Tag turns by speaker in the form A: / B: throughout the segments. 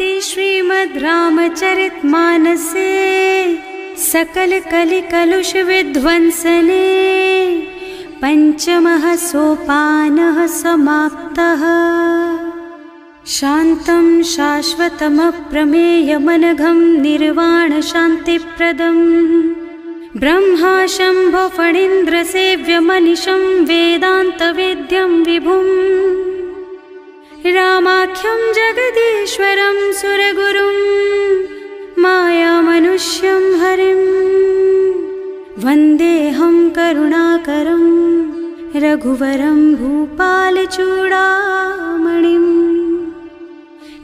A: इति श्रीमद् रामचरितमानसे सकल कलि कलुष विध्वंसने पंचमः सोपानः समाप्तः। शान्तं शाश्वतमप्रमेयमनघं निर्वाण शान्तिप्रदम् ब्रह्मा शम्भो फणीन्द्रसेव्यमनिशं वेदान्तवेद्यं विभुम् रामाख्यं जगदीश्वरं सुरगुरुं मायामनुष्यं हरिं वन्देऽहं करुणाकरं रघुवरं भूपालचूडामणिम्।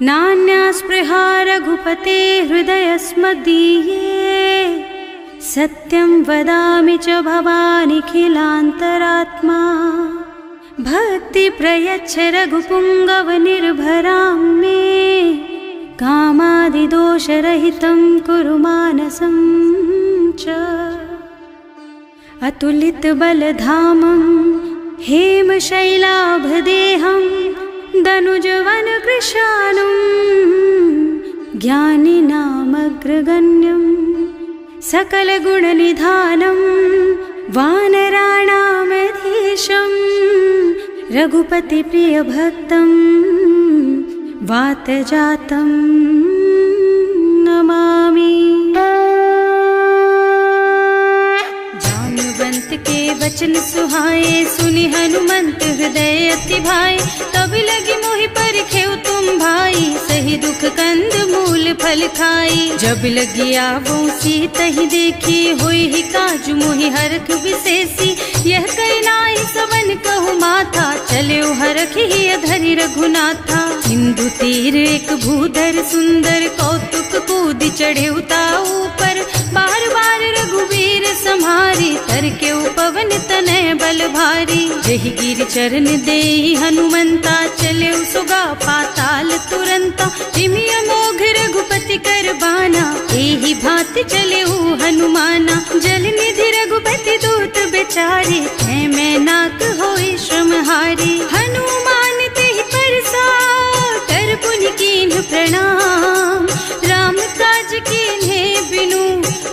A: नान्यास्पृहा रघुपते हृदयस्मदीये सत्यं वदामि च भवानिखिलान्तरात्मा। भक्ति प्रयच्छ रघुपुङ्गवनिर्भरां मे कामादिदोषरहितं कुरु मानसं च। अतुलितबलधामं हेमशैलाभदेहं दनुजवनकृशानुं ज्ञानिनामग्रगण्यं सकलगुणनिधानं वानराणामधीशं रघुपतिप्रियभक्तं वातजातं नमामि। जाम्बवंत के वचन सुहाए सुनि हनुमंत हृदय अति भाए। तब लगी मोहि परिखेउ तुम भाई सही दुख कंद मूल फल खाई। जब लगी आवो सीतहि देखी होई ही काजु मोहि हरख विशेषी। यह कई नाई सवन कहु माथा चले हरख ही धरि रघुनाथा। सिंधु तीर एक भूधर सुंदर कौतुक कूद चढ़े ऊपर। बार बार रघुवीर सम्हारी तर के पवन तनय बल भारी। जहि गिर चरण देहि हनुमंता चले सुगा पाताल तुरंता। जिमि अमोघ रघुपति कर बाना एहि भांति चले हनुमाना। जल निधि रघुपति दूत बेचारे है मैं नाक होई श्रमहारी। हनुमान तेहि परसा कर पुनि कीन्ह प्रणाम। राम काज कीन्हे बिनु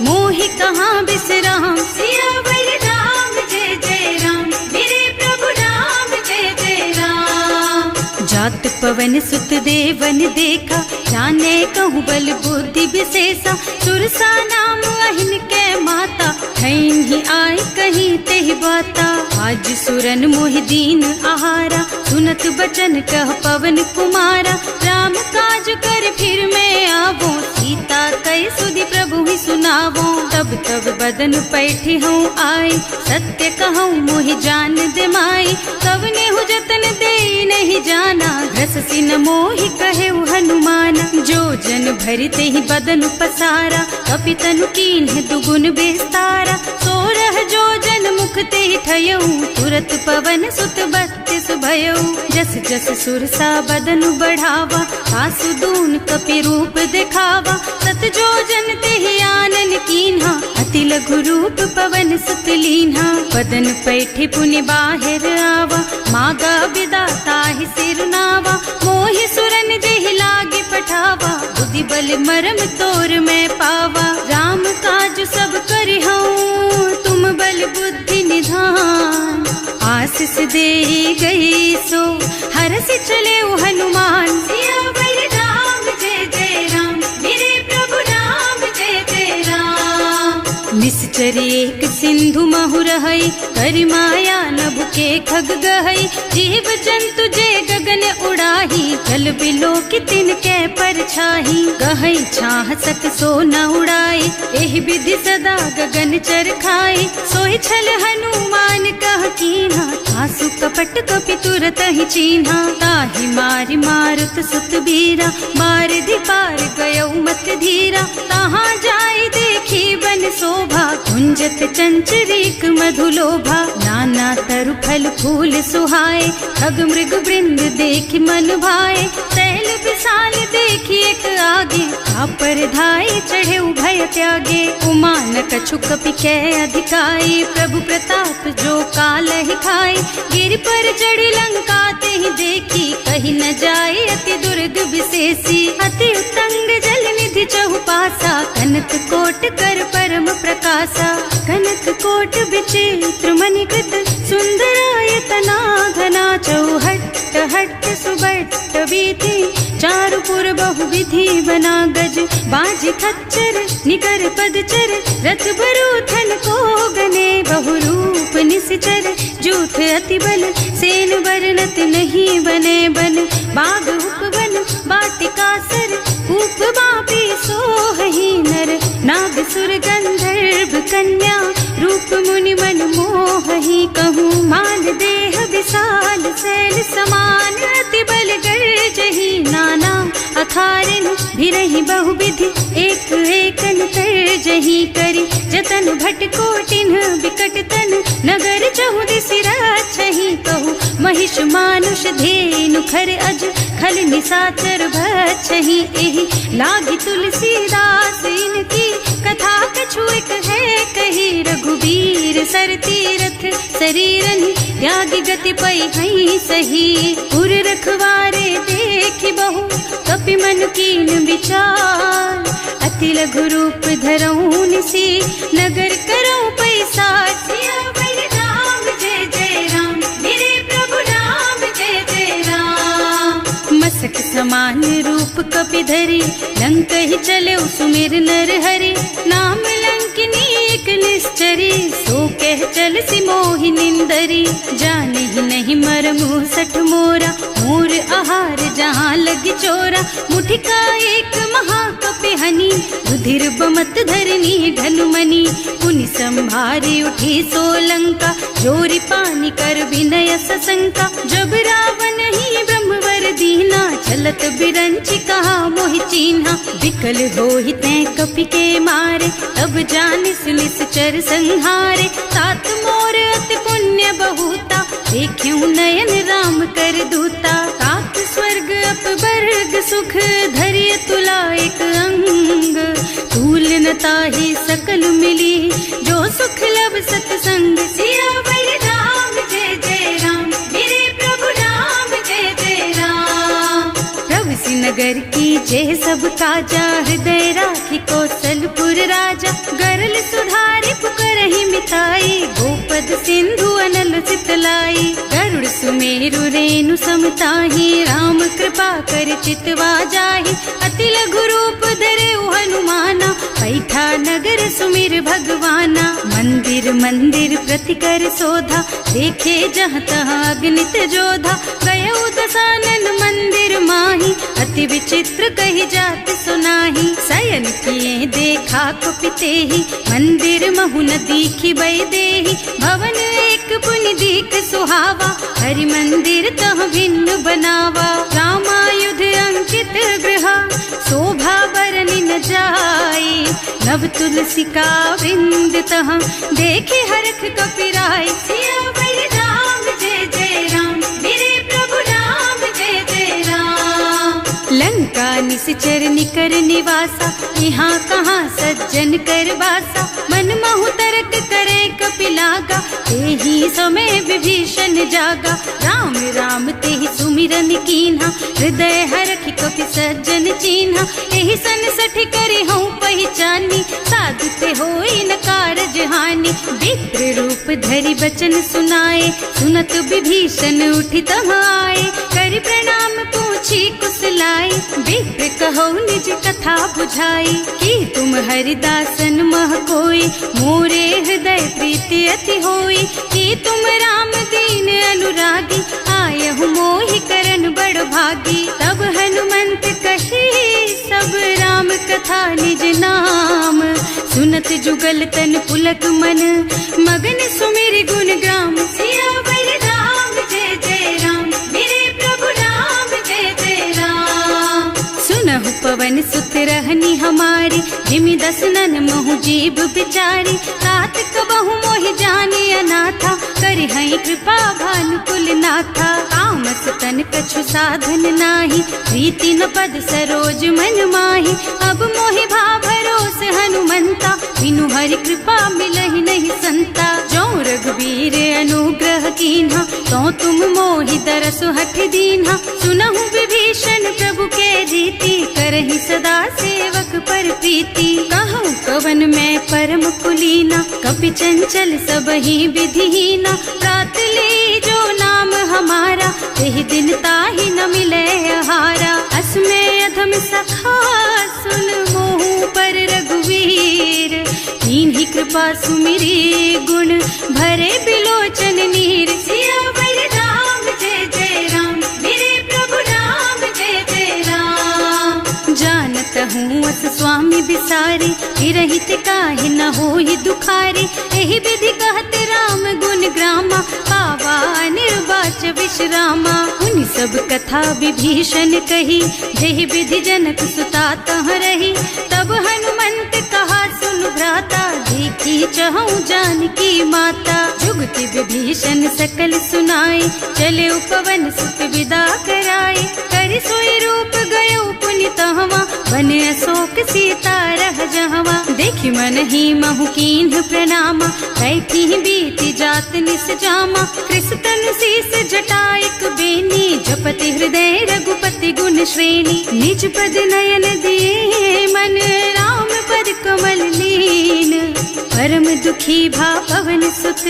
A: मोहि कहाँ बिसराम। सियावर राम जय जय राम मेरे प्रभु राम जय जय राम। जात पवन सुत देवन देखा जाने कहूँ बल बुद्धि विशेषा। सुरसा नाम अहिन के माता खैन ही आय कहीं तेहि बाता। आज सुरन मोहि दीन आहारा सुनत बचन कह पवन कुमारा। राम काज कर फिर मैं आवो सीता कई सुधि प्रभु ही सुनावो। तब तब बदन पैठी हूँ आए सत्य कहूँ मोहि जान दे माई। तब नेहु जतन दे नहीं जाना घस सिन मोहि कहे हनुमाना। जो जन भरिते ही बदन पसारा कपि तनु कीन्ह दुगुन बेस्तारा। सोरह जो जन मुख ते ही ठयऊ तुरत पवन सुत 32 भयऊ। जस जस सुरसा बदन बढ़ावा सासु दून कपि रूप दिखावा। सत जो जन ते ही आनन कीन्हा अति लघु रूप पवन सुत लीन्हा। बदन पैठे पुनि बाहिर आवा मागा बिदा ताहि सिर नावा। मोहि सुरन जेहि लागे पठावा बुद्धि बल मरम तोर मैं पावा। राम काज सब करिहूँ तुम बल बुद्धि निधान। आशीष दे गई सो हरस चले हनुमान। सियावर राम जय जय राम मेरे प्रभु राम जय जय राम। निश्चर एक सिंधु महु रहई करि माया नभ के खग गहई। जीव जंतु जे गगन उड़ाही जल बिलो की तिनके परछाही। गहई छाह सक सो न उड़ाई एहि विधि सदा गगन चर खाई। सोई छल हनुमान कह कीन्हा आसु कपट कपि तुरत ही चीन्हा। ताहि मारि मारुत सुत बीरा बारिधि पार गयौ मत धीरा। तहाँ जाय देखी बन शोभा कुंजत चंचरीक मधुलोभा। नाना तरु फल फूल सुहाए खग मृग वृंद देखि मन भाए। तैल विशाल देखी एक आगे पर धाई चढ़े भय त्यागे। उमान कछु कपि कै अधिकाई प्रभु प्रताप जो काल ही खाई। गिर पर चढ़ी लंका ते ही देखी कही कही न जाए अति दुर्ग विशेषी। अति उत्तंग जल निधि चहुपासा, कनक कोट कर परम प्रकाशा। कनक कोट विचित्र मणिकृत, सुंदरायतना घना। चौहट्ट हट्ट सुबट्ट वीथि, चारुपुर बहुविधि बना। गज बाजी खच्चर निकर पदचर, रथ बरूथन को गने। बहुरूप निश्चर जूथ अति बल, सेन बरनत नहीं बने बन। बाग उपवन वाटिका सर, कूप बापी सोहहि नर। नाग सुर गंधर्व कन्या, रूप मुनि मन मोहहि। कहूँ माल देह विशाल शैल समान, अति बल गर्जहि नाना। अखारिन भिरहि बहुविधि, एक एकन तर्जहि करि। जतन भट कोटिन बिकट तन, नगर चहुदिसि रक्षहि। कहूँ महिष मानुष धेनु खर अज, खल निशाचर भक्षहि। एहि लागी तुलसीदास इनकी, कथा कछु एक है कही। रघुबीर सर तीरथ शरीरनि, त्यागी गति पै हई सही। उर रखवारे देखि बहु, कपि मन कीन विचार। अति लघु रूप धरऊँ निसी, नगर करऊँ पैसार। सियावर राम जय जय राम, मेरे प्रभु राम जय जय राम। मसक समान रूप कपि धरि, लंक ही चले सुमिर नर हरि। नाम लंकिनी एक निश्चरी, सो कह चल सी मोहि निंदरी। जाने ही नहीं मरमु सठ मोरा, मोर आहार जहाँ लग चोरा। मुठिका एक महाकपि हनि, रुधिर बमत धरनी ढलुमनि। पुनि संभारी उठी सोलंका, जोरी पानी कर विनय सशंका। जब रावण ही ब्रह्मवर दीना, चलत बिरंची कहा मोहि चीन्हा। विकल होहि तैं कपि के मारे, तब जानिस निश्चर संहारे। तात मोर अति पुण्य बहुता, देखूं नयन राम कर दूता। तात स्वर्ग अपवर्ग सुख, धरिय तुला एक अंग। तूल न ताहि सकल मिली, जो सुख लब सतसंग। सियावर राम जय जय राम, मेरे प्रभु राम जय जय राम। प्रभु सि नगर की जय सब काजा, हृदय राखी कौशलपुर राजा। गरल सुधारि पुकारहि मिताई, गोपद सिंधु अनल चितलाई। गरुड़ सुमेरु रेणु समताहि, राम कृपा कर चितवा जाहि। अति लघु रूप धरे हनुमाना, पैठा नगर सुमिर भगवाना। मंदिर मंदिर प्रति कर शोधा, देखे जहाँ तहाँ अगणित जोधा। गयो दसानन मंदिर माही, अति विचित्र कही जात सुनाही। शयन किए देखा कुपितेहि, मंदिर महु न दीखि बैदेहि। भवन एक पुनि दीख सुहावा, हरि मंदिर तह भिन्न बनावा। रामायुध अंकित गृह, शोभा बरनि न जाई। नव तुलसी का वृंद तह, देखे हरख कपिराई। सियावर राम जय जय राम, मेरे प्रभु राम जय जय राम। लंका निश्चर निकर निवासा, यहाँ कहाँ सज्जन कर वासा। मन महु तरक करे कपिलागा, तेहि समय विभीषण जागा। राम राम तेहि सुमिरन कीन्हा, हृदय हरखि कपि सज्जन चीन्हा। एहि सन सठ करे हूँ पहचानी, साधु ते होई न कारज हानि। विप्र रूप धरि बचन सुनाए, सुनत विभीषण उठि तहाँ आए। कर प्रणाम पूछी कुशलाई, विप्र कहो निज कथा बुझाई। कि तुम हरिदासन मह कोई, मोरे हृदय प्रीति अति होई। कि तुम राम दीन अनुरागी, आयहु मोहि करन बड़ भागी। तब हनुमंत कही सब राम कथा निज नाम। सुनत जुगल तन पुलक मन, मगन सुमिर गुण ग्राम। सियावर राम जय जय राम, मेरे प्रभु राम जय जय राम। सुनहु पवन पवन सुत रहनी हमारी, जिमि दसनन महु जीव बिचारी। तात कबहु मोहि जानी अनाथा, करि हई कृपा भानुकुल नाथा। तामस तन कछु साधन नाही, प्रीति न पद सरोज मन माही। अब मोहि भा भरोस हनुमंता, बिनु हरि कृपा मिलहि नहीं संता। जो रघुबीर अनुग्रह कीन्हा, तो तुम मोहि दरसु हठ दीन्हा। सुनहु विभीषण प्रभु के रीति, करहि सदा सेवक पर प्रीति। कहूँ कवन मैं परम कुलीना, कपि चंचल सबहि विधिहीना। प्रात ले जो नाम हमारा, तेहि दिन ताहि न मिले आहारा। अस में अधम सखा सुन मोहु पर रघुवीर, कीन्ही कृपा सुमिरी गुण भरे बिलोचन नीर। सियावर राम जय जय राम, मेरे प्रभु राम जय जय राम। जानत हूँ अस स्वामी बिसारी, हिरहित काहे न होहि दुखारी। एहि विधि कहत राम गुण ग्रामा, पावा निर्वाच विश्रामा। उनि सब कथा विभीषण कही, जेहि विधि जनक सुता तह रही। तब हनुमंत कहा सुन भ्राता, देखी चहु जानकी माता। जुगति विभीषण सकल सुनाई, चले उपवन सुत विदा कराई। करि सोई रूप गयो पुनि तहवा, बने अशोक सीता रह जहवा। देखि मन ही महु कीन्ह प्रणामा, बैठी बीती जात निस जामा। कृष्ण शीस जटाइक बेनी, जपति हृदय रघुपति गुण श्रेणी। निज पद नयन दिए मन, राम पद कमल लीन। परम दुखी भा पवन सुत,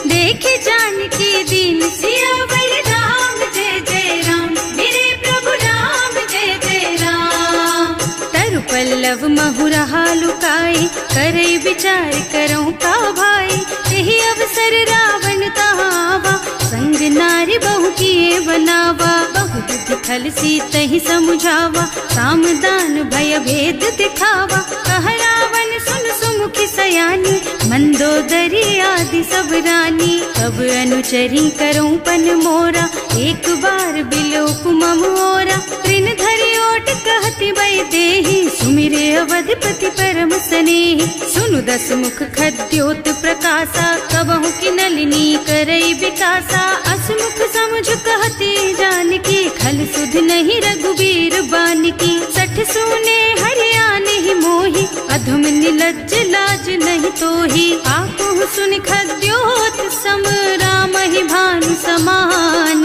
A: देखे जानकी दीन। सियावर राम जय जय राम, मेरे प्रभु राम जय जय राम। तरु पल्लव महु रहा लुकाई, करई विचार करऊं का भाई। यही अवसर रावण तहावा, संग नारी बहु किए बनावा। बहु बुद्धि खल सीतहि समुझावा, साम दान भय भेद दिखावा। कह रावण सुन सुमुखी सयानी, मंदोदरी आदि सब रानी। तब अनुचरी करऊं पन मोरा, एक बार बिलोक मम ओरा। ऋण धरि ओट कहति भय देहि, सुमिरे अवधपति परम स्नेहि। सुनु दस मुख खद्योत प्रकाशा, कबहु की नलिनी करई विकासा। असमुख समझ कहती जानकी, खल सुध नहीं रघुबीर बानकी। सठ सुने हरियाणा ही मोहि, अधम निलज्ज लाज नहीं तोहि। आकुह सुन खद्योत सम, राम ही भानु समान।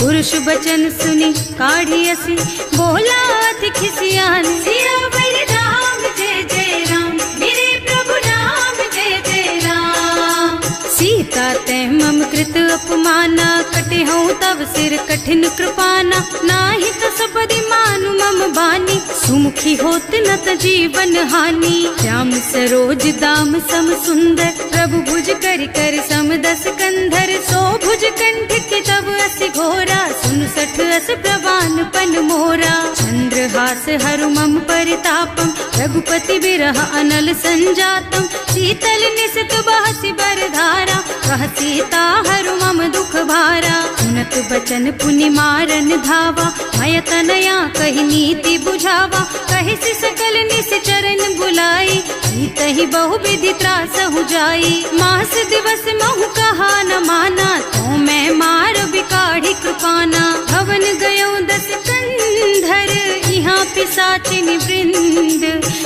A: पुरुष बचन सुनि काढ़ी असी, बोला अति खिसियान। सियावर राम जय जय राम, मेरे प्रभु राम जय जय राम। सीता तैं मम कृत अपमाना, कटे हूँ तव सिर कठिन कृपाना। नाही तो सबदि मानु मम बानी, सुमुखी होत न त जीवन हानि। श्याम सरोज दाम सम सुंदर, प्रभु भुज कर कर सम दस कंधर। सो भुज कंठ के तब असि घोरा, सुन सठ अस प्रवान पन मोरा। चंद्रहास हरु मम परितापम, रघुपति बिरह अनल संजातम। शीतल निसित बहसि बरधारा, कह सीता हरु मम दुख भारा। सुनत बचन पुनि मारन धावा, मय तनया कहि नीति बुझावा। कहि सि सकल निश्चरन बुलाई, सीतहि बहु विधि त्रासहु जाई। मास दिवस महु कहा न माना, तो मैं मार बिकाढ़ी कृपाना। भवन गयो दस कंधर, यहाँ पिशाचिनि वृंद।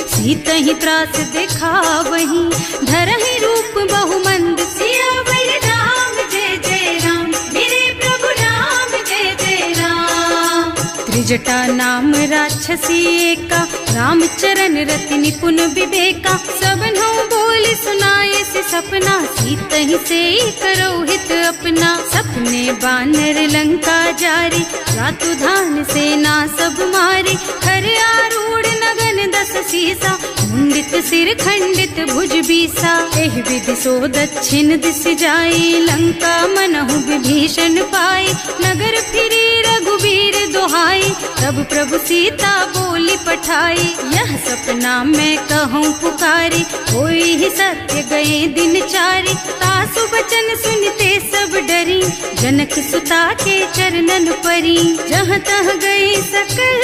A: सीतहि त्रास दिखावहि, धरहि रूप बहु मंद। सियावर राम जय जय राम, मेरे प्रभु राम जय जय राम। त्रिजटा नाम राक्षसी एका, राम चरण रति निपुण विवेका। सबनों बोल सुनाए से सपना, सीतहि से करो हित अपना। सपने बानर लंका जारी, रातु धान सेना सब मारी। खर आरूढ़ नगन दस सीसा, मुंडित सिर खंडित भुज बीसा। एहि विधि सो दक्षिण दिस जाई, लंका मनहु विभीषण पाई। नगर फिरी रघुबीर दोहाई, तब प्रभु सीता बोली पठाई, यह सपना मैं कहूँ पुकारी, कोई ही सत्य गए दिन चारी। तासु बचन सुनते सब डरी, जनक सुता के चरणन परी। जहाँ तह गई सकल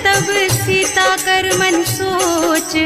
A: तब सीता कर मन सोच,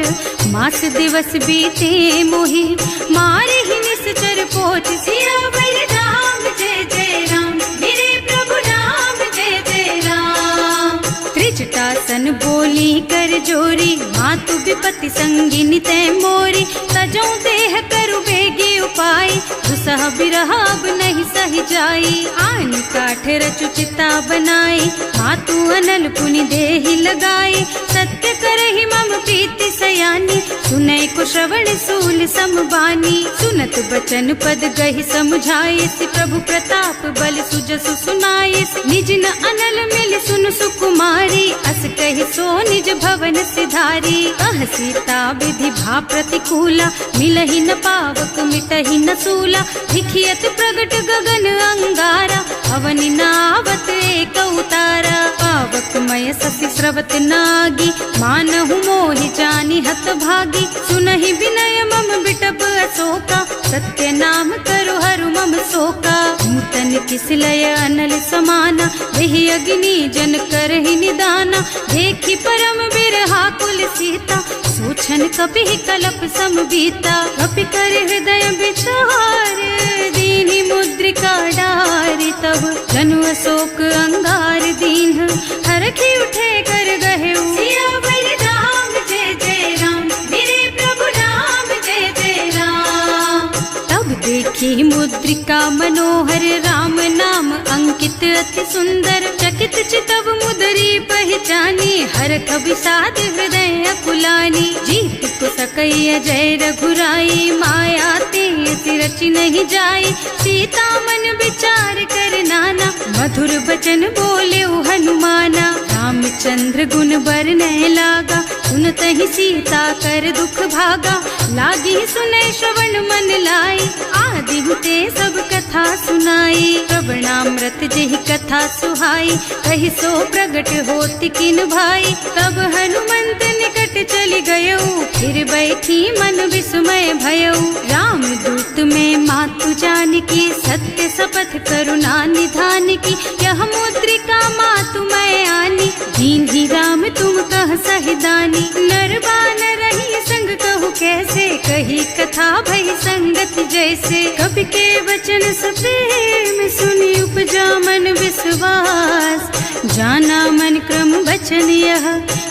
A: मास दिवस बीते मोहि मारे ही निश्चर पोच। सियावर राम जय जय राम, मेरे प्रभु राम जय जय राम। त्रिजटासन बोली कर जोरी, मातु विपत्ति संगिनी तै मोरी। तजो देह करु बेगी उपाय, दुसह बिरह अब नहीं सही जाई। आन काठ रचु चिता बनाई, मातु अनल पुनि देहि लगाई। सत्य करहि मम प्रीति सयानी, सुनै को श्रवण सूल समबानी। सुनत बचन पद गहि समझाए, प्रभु प्रताप बल सुजसु सुनाए। निज न अनल मिल सुन सुकुमारी, अस कहि सो निज भवन सिधारी। कह सीता विधि भा प्रतिकूला, मिलहि न पावक मिटहि न सूला। भिखियत प्रगट गगन अंगारा, अवनि नावत एक उतारा। पावक मय ससि स्रवत नागी, मानहु मोहि जानि हत भागी। सुनहि विनय मम बिटप अशोका, सत्य नाम करु हरु मम शोका। नूतन किसलय अनल समाना, वही अग्नि जन करहि निदाना। देखी परम बिरहा कुल सीता, सोचन कपि कलप सम बीता। कपि कर हृदय विचार, दीनि मुद्रिका डारि। तब जनु अशोक अंगार दीन, हरखि उठे कर गहे। सियावर राम जय जय राम, मेरे प्रभु राम जय जय राम। तब देखी मुद्रिका मनोहर, राम नाम अंकित अति सुंदर। चकित चितव मुदरी पहचानी, हरख विषाद हृदय अकुलानी। जीत को सकैय जय रघुराई, माया ते रचि नहीं जाई। सीता मन विचार कर नाना, मधुर बचन बोले हनुमाना। रामचंद्र गुण बरनय लागा, सुनत ही सीता कर दुख भागा। लागी सुनै श्रवण मन लाई, आदि हुते सब कथा सुनाई। श्रवणामृत जेहि कथा सुहाई, कहि सो प्रगट होति किन भाई। तब हनुमंत निकट चली गयो, फिर बैठी मन विस्मय भयो। राम दूत में मातु जानकी, सत्य शपथ करुणा निधान की। यह मुद्रिका मातु मैं आनी, दीन्ही राम तुम कह सहिदानी। नर बानर रही संग कहु कैसे, कही कथा भई संगत जैसे। कवि के वचन सप्रेम सुनि उपजा मन विश्वास। जाना मन क्रम वचन यह,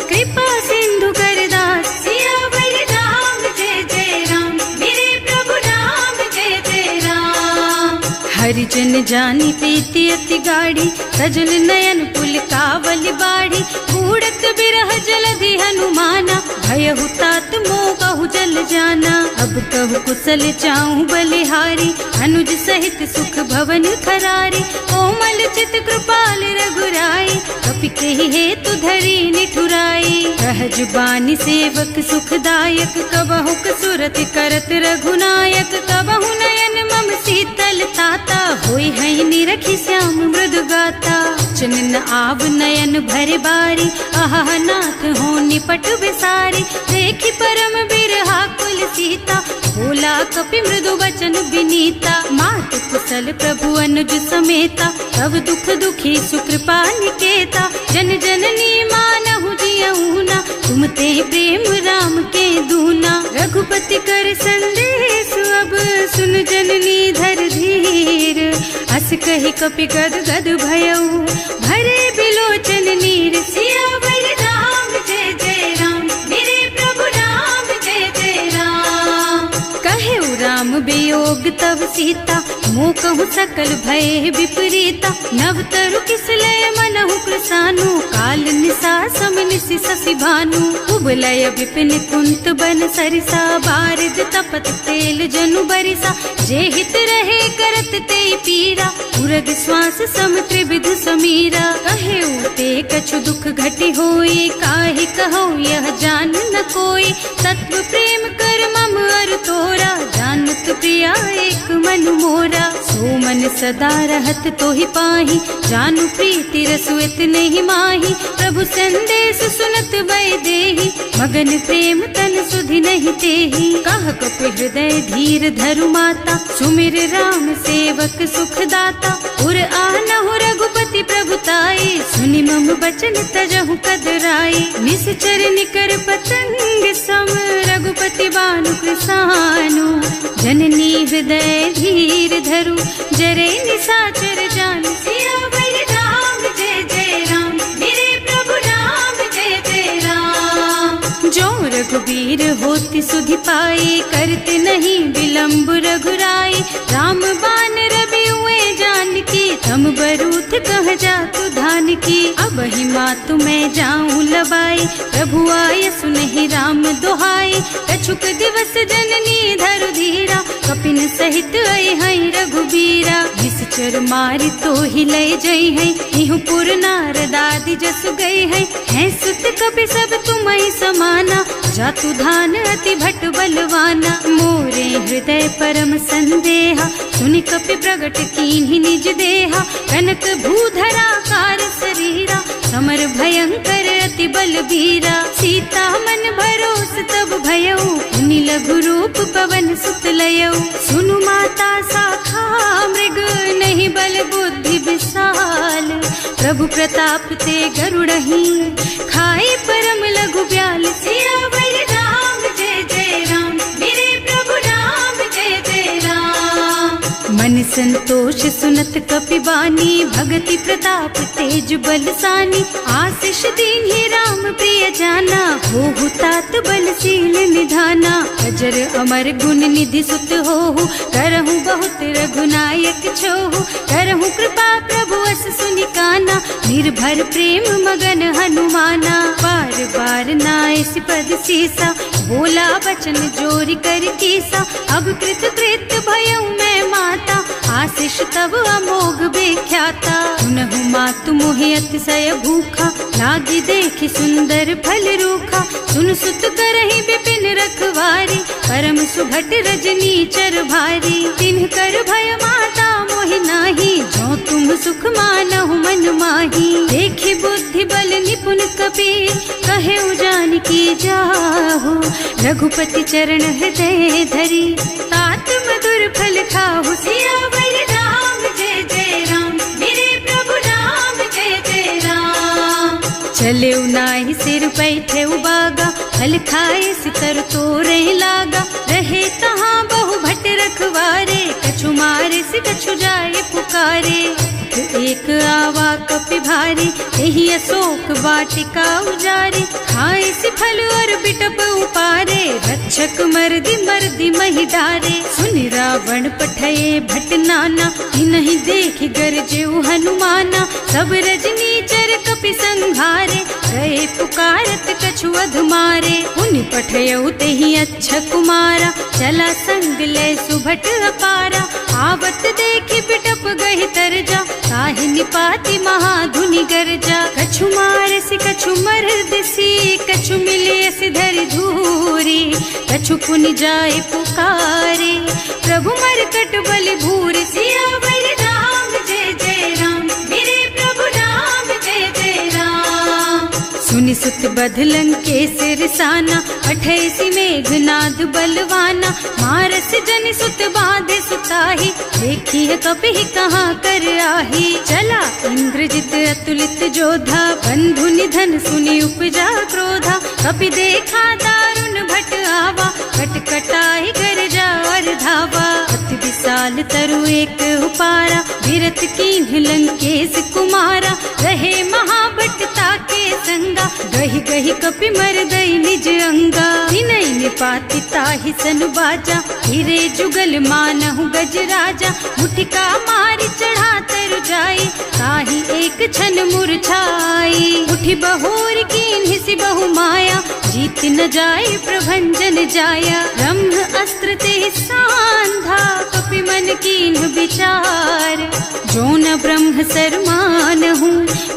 A: कृपा सिंधु कर दास। सियावर राम जय जय राम, मेरे प्रभु राम जय जय राम। हरिजन जानी प्रीति अति गाढ़ी, सजल नयन पुलकावल बाढ़ी। बूढ़त बिरह जलधि हनुमाना, भयहु तात मोह कहु जल जाना। अब कहु कुशल चाहूं बलिहारी, अनुज सहित सुख भवन खरारी। कोमल चित कृपाल रघुराई, कपि केहि हेतु धरी निठुराई। सहज बानी सेवक सुखदायक, कबहु कसुरत करत रघुनायक। कबहु नयन मम शीतल ताता, होई है निरखि श्याम मृदु गाता। चनन आव नयन भरे बारी, आहा नाथ हो निपट बिसारी। देखी परम बिरहा कुल सीता, बोला कपि मृदु वचन विनीता। मात कुशल प्रभु अनुज समेता, तब दुख दुखी सुकृपा निकेता। जन जननी मानहु जियऊना, तुम ते प्रेम राम के दूना। रघुपति कर संदेश अब सुन जननी धर धीर। अस कहि कपि गद गद भयऊ, भरे बिलोचन नीर। सियावर राम जय जय राम, मेरे प्रभु राम जय जय राम। कहे राम वियोग तब सीता, मोह कहु सकल भय विपरीता। नव तरु किसलय मनहु कृसानु, काल निसा सम निसि शशि भानु। उबलय विपिन कुंत बन सरिसा, बारिद तपत तेल जनु बरिसा। जे हित रहे करत ते पीरा, उरग श्वास सम त्रिविध समीरा। कहे ते कछु दुख घटि होई, काहि कहो यह जान न कोई। तत्व प्रेम कर मम अर तोरा, जानत प्रिया एक मनु मोरा। सो मन सदा रहत तो ही पाही, जानु प्रीति रसु इतने ही माही। प्रभु संदेश सुनत वै देही, मगन प्रेम तन सुधि नहीं तेही। कह कपि हृदय धीर धरु माता, सुमिर राम सेवक सुख दाता। उर आनहु रघुपति प्रभुताई, सुनि मम बचन तजहु कदराई। निश्चर निकर पतंग सम, रघुपति बानु कृसानु। जननी हृदय धीर धरु, जरे निशाचर जानु। सियावर राम जय जय राम, मेरे प्रभु राम जय जय राम। जो रघुबीर होति सुधि पाई, करते नहीं विलम्ब रघुराई। राम बान रवि हुए जानकी, तम बरूथ कह जातु धान की। अब ही मातु मैं जाऊं लबाई, प्रभु आय सुनहि राम दोहाई। कछुक दिवस जननी धरु धीरा, कपिन सहित आई हैं रघुबीरा। निश्चर मारि तो ही लय जई हैं, इहु पुर नारद आदि जस गए हैं। हैं सुत कपि सब तुम्हि समाना, जातु धान अति भट बलवाना। मोरे हृदय परम संदेहा, सुनि कपि प्रगट कीन्हि निज देहा। कनक भूधरा कार शरीरा, समर भयंकर अति बलबीरा। सीता मन भरोस तब भयउ, मुनि लघु रूप पवन सुत लयउ। सुनु माता शाखा मृग, नहीं बल बुद्धि विशाल। प्रभु प्रताप ते गरुड़हि, खाई परम लघु ब्याल। सियावर राम जय जय राम, मेरे प्रभु राम जय जय राम। मन संतोष सुनत कपि बानी, भगति प्रताप तेज बलसानी। आशीष दीन्हि राम प्रिय जाना, होहु तात बलशील निधाना। अजर अमर गुण निधि सुत होहु, करहु बहुत रघुनायक छोहु। करहु कृपा प्रभु अस सुनि काना, निर्भर प्रेम मगन हनुमाना। बार बार नाइस पद सीसा, बोला बचन जोरि कर कीसा। अब कृत कृत भयउ मैं माता, आशीष तब अमोघ बेख्याता। सुनहु मातु मोहि अतिशय भूखा, लागी देखि सुंदर फल रूखा। सुन सुत करहि विपिन रखवारी, परम सुभट रजनी चर भारी। तिन्ह कर भय माता मोहि नाही, जो तुम सुख मानहु मन माही। देखि बुद्धि बल निपुण कबीर, कहे जानकी जाहु। रघुपति चरण हृदय धरी, तात मधुर फल खाहु। सियावर राम जय जय राम, मेरे प्रभु राम जय जय राम। चले नाहि सिर बैठे बागा, फल खाए सितर तोरे लागा। रहे तहाँ बहु भट रखवारे, कछु मारे से कछु जाए पुकारे। एक आवा कपि भारी, यही अशोक वाटिका उजारी। खाए से फल और बिटप उपारे, रक्षक मर्दी मर्दी मही डारे। सुनि रावण पठये भट नाना, नहीं देखि गरजे हनुमाना। सब रजनी चर कपि संघारे, गए पुकारत कछु अधमारे। उनि पठयउ तेहि अच्छा कुमारा, चला संग ले सुभट अपारा। आवत देखि बिटप गहि तरजा, ताहि निपाति महाधुनि गरजा। कछु मारसि कछु मरदसी, कछु मिले सिधरि धूरी। कछु पुनि जाए पुकारे, प्रभु मरकट बलि भूरि। सियावर राम जय जय राम, मेरे प्रभु राम जय जय राम। सुनि सुत बधलन के सिरसाना, 28 मेघनाद बलवाना। मारस जनि सुत बांधे सुताही, देखी है कपि कहाँ कर आही। चला इंद्रजित अतुलित जोधा, बंधु निधन सुनि उपजा क्रोधा। कपि देखा दारुण भट आवा, कटकटाई गरजा और धावा। अति विशाल तरु एक उपारा, विरत कीन्ह लंकेश कुमारा। रहे महाभट ताके संगा, गहि गहि कपि मरदई निज अंगा। तिनहि निपाति ताहि सन बाजा, हिरे जुगल मानहु गज राजा। मुठिका मारि चढ़ा तरु जाई, ताहि एक छन मुरझाई। उठि बहोर कीन्हि सि बहु माया, जीत न जाए प्रभंजन जाया। ब्रह्म अस्त्र ते सांधा, कपि मन कीन्ह विचार। जो न ब्रह्म सरमानहु,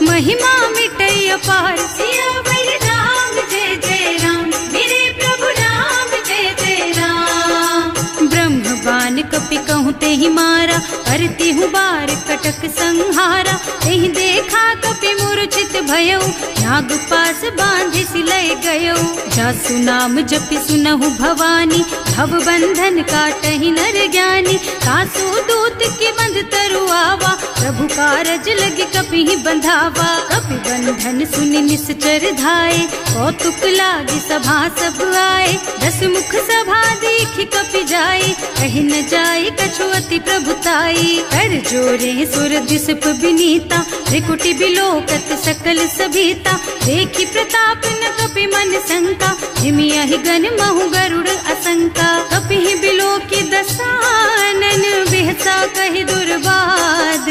A: महिमा मिटै अपार। सियावर राम जय जय राम, मेरे प्रभु राम जय जय राम। ब्रह्म बान कपि कहूँ ते ही मारा, करती हूँ बार कटक संहारा। तेहि देखा कपि मूर्छित भयउ, नाग पास बांधि सिलय गयउ। जासु नाम जपि सुनहु भवानी, भव बंधन काटहि नर ज्ञानी। तासु दूत की बंध तरु आवा, प्रभु कारज लगे कपि ही बंधावा। कपि बंधन सुनि निश्चर धाये, कौतुक लागी सभा सब आए। 10 मुख सभा देखि कपि जाए, कहि न जाए कछु अति प्रभुताई। कर जोरे सुर दिसप बिनीता, त्रिकुटी बिलोकत सकल सभीता। देखि प्रताप न कपि मन शंका, हिमियहि गन महु गरुड़ असंका। कपि ही बिलोकि दसानन, बिहसा कहि दुर्बाद।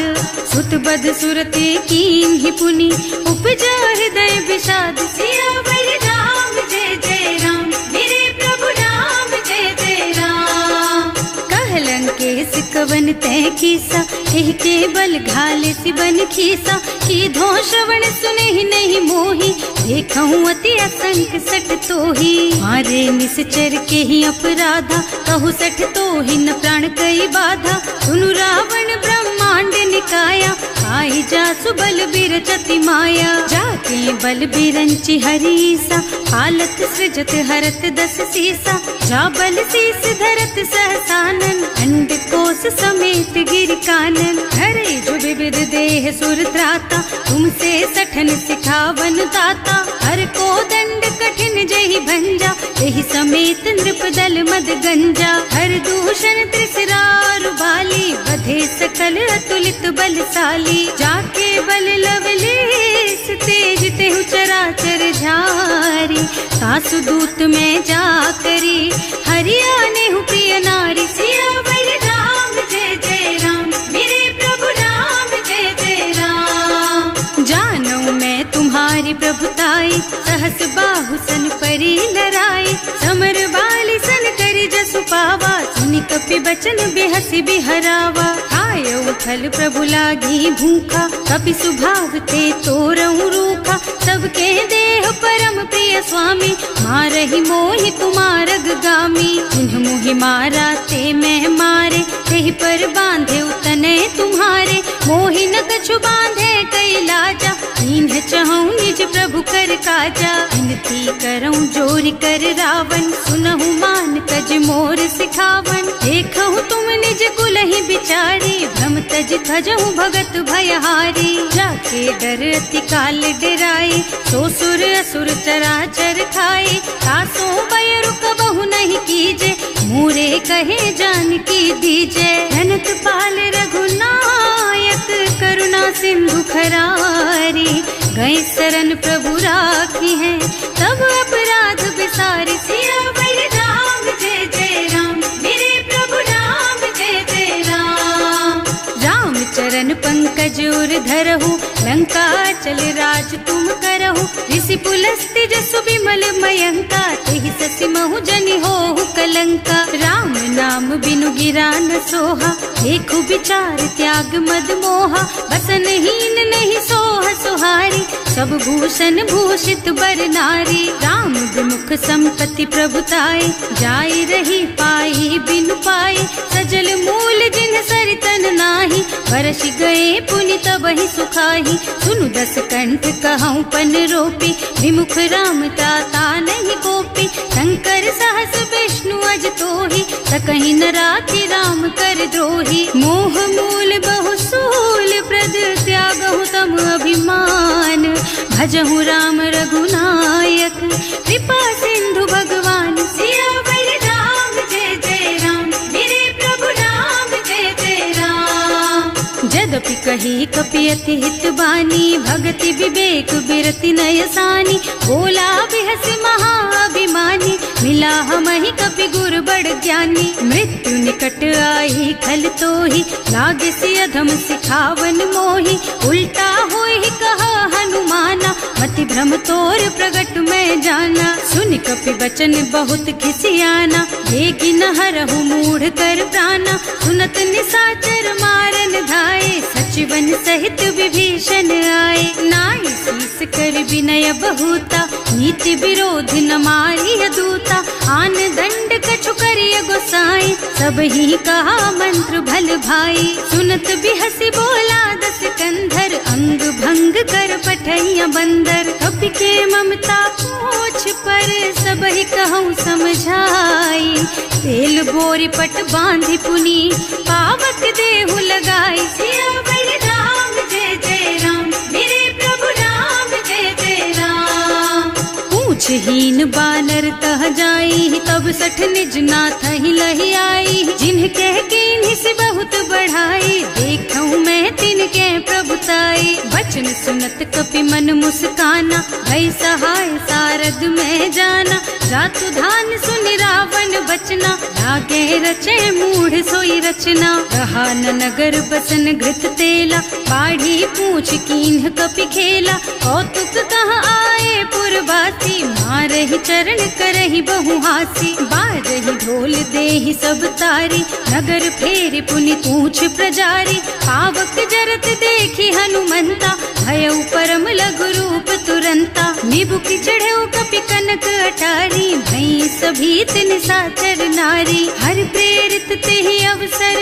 A: सुत बध सुरते कीन्हि पुनि, उपजा हृदय विषाद। सियावर राम जय जय राम, मेरे प्रभु राम जय जय राम। कहलन के सिकवन तय कीसा, एह के बल घाले सिबन खीसा। की धो श्रवण सुने ही नहीं मोही, देखऊं अति असंक सठ तोही। मारे निश्चर के ही अपराधा, कहु सठ तोहि न प्राण कई बाधा। सुनु रावण ब्रह्मांड निकाया, आई जासु बल बिरचति माया। जाके बल बिरंचि हरीसा, हालत सृजत हरत 10 सीसा। जा बल शीस धरत सहसानन, अंड कोस समेत गिर कानन। हरे जो विविध देह सुर त्राता, तुमसे सठन सिखावन दाता। हर को दंड कठिन जहि भंजा, तेहि समेत नृप दल मद गंजा। हर दूषण त्रिसरारु बाली, बधे सकल अतुलित बलशाली। जाके बल लवलेस तेज तेहु चराचर झारी। सासु दूत में जा करी, हरियाने हूँ प्रिय नारी। सियावर राम जय जय राम, मेरे प्रभु राम जय जय राम। जानू मैं तुम्हारी प्रभुताई, सहस बाहु सन परी लराई। समर बाली सन करी जसु पावा, सुनि कपि बचन बेहसी बिहरावा। आयो फल प्रभु लागी भूखा, कपि सुभाव ते तोरऊ रूखा। सबके देह परम प्रिय स्वामी, मारहि मोहि तुमारग गामी। जिन्ह मोहि मारा ते मैं मारे, तेहि पर बांधे उतने तुम्हारे। मोहि न कछु बांधे कई लाजा, इन्ह चहूँ निज प्रभु कर काजा। विनती करऊँ जोरि कर रावण, सुनहु मान तज मोर सिखावन। देखहु तुम निज कुलहि बिचारी, भ्रम तज थजहु भगत भयहारी। जाके डर अति काल डराई, सो सुर असुर चराचर खाए। तासो भय रुक बहु नहीं कीजे, मोरे कहे जान की दीजे। धनत पाल रघुनायक, करुणा सिंधु खरारी। गए शरण प्रभु राखी है, तब अपराध बिसारी। सियावर राम जय जय राम, मेरे प्रभु राम जय जय राम। राम चरण पंकज उर धरहु, लंका चल राज तुम करहु। ऋषि पुलस्त्य जसु विमल मयंका, तेहि ससि महु जनि होहु कलंका। राम नाम बिनु गिरा न सोहा, देखु विचार त्याग मद मोहा। बसनहीन नहीं सोह सुहारी, सब भूषण भूषित बर नारी। राम विमुख संपत्ति प्रभुताई, जाई रही पाई बिनु पाई। सजल मूल जिन सरितन नाही, बरस गए पुनि तबहि सुखाही। सुनु 10 कंठ कहऊँ पन रोपी, विमुख राम ताता नहीं कोपी। शंकर सहस विष्णु अज तोहि, सकहि न राखि राम कर द्रोही। मोह मूल बहु सूल प्रद, त्यागहु तम अभिमान। भजहु राम रघुनायक, कृपा सिंधु भगवान। सियावर राम जय जय राम, मेरे प्रभु राम जय जय राम। जदपि कही कपि अति हित बानी, भगति विवेक बिरति नयसानी। बोला बिहस महाअभिमानी, मिला हमहि कपि गुर बड़ ज्ञानी। मृत्यु निकट आई खल तोहि, लागे सि अधम सिखावन मोहि। उल्टा होहि कहा हनुमाना, मति भांति भ्रम तोर प्रगट में जाना। सुन कपि बचन बहुत खिसियाना, देगी न हरहु मूढ़ कर प्राणा। सुनत निशाचर मारन धाये, सचिवन सहित विभीषण आए। नाई शीस कर विनय बहुता, नीति विरोध न मारिय दूता। आन दंड कछु करिय गोसाई, सब ही कहा मंत्र भल भाई। सुनत बिहसी बोला दस कंधर, अंग भंग कर पठैया बंदर। कपि के ममता पूछ पर, सब ही कहूँ समझाई। तेल बोरी पट बांधि पुनी, पावक देहु लगाई। सियावर राम जय जय राम, मेरे प्रभु राम जय जय राम। पूछहीन बानर तह जाई, तब सठ निज नाथ ही लही आई। जिन्ह कह कीन्ही से बहुत बढ़ाई, देखूं मैं तिनके प्रभुताई। बचन सुनत कपि मन मुस्काना, भई सहाय सारद में जाना। जातु धान सुनि रावण बचना, लागे रचे मूढ़ सोई रचना। रहा न नगर बसन घृत तेला, बाढ़ी पूछ कीन्ह कपि खेला। कौतुक कह आए पुरवासी, मारहि चरण करहि बहु हासी। बारहि ढोल देहि सब तारी, नगर फेरि पुनि पूछ प्रजारी। पावक जरत देखि हनुमंता, भयउ परम लघु रूप तुरंता। निबुकि चढ़ऊ कपि कनक अटारी, भई सभीत निशाचर नारी। हर प्रेरित तेहि अवसर,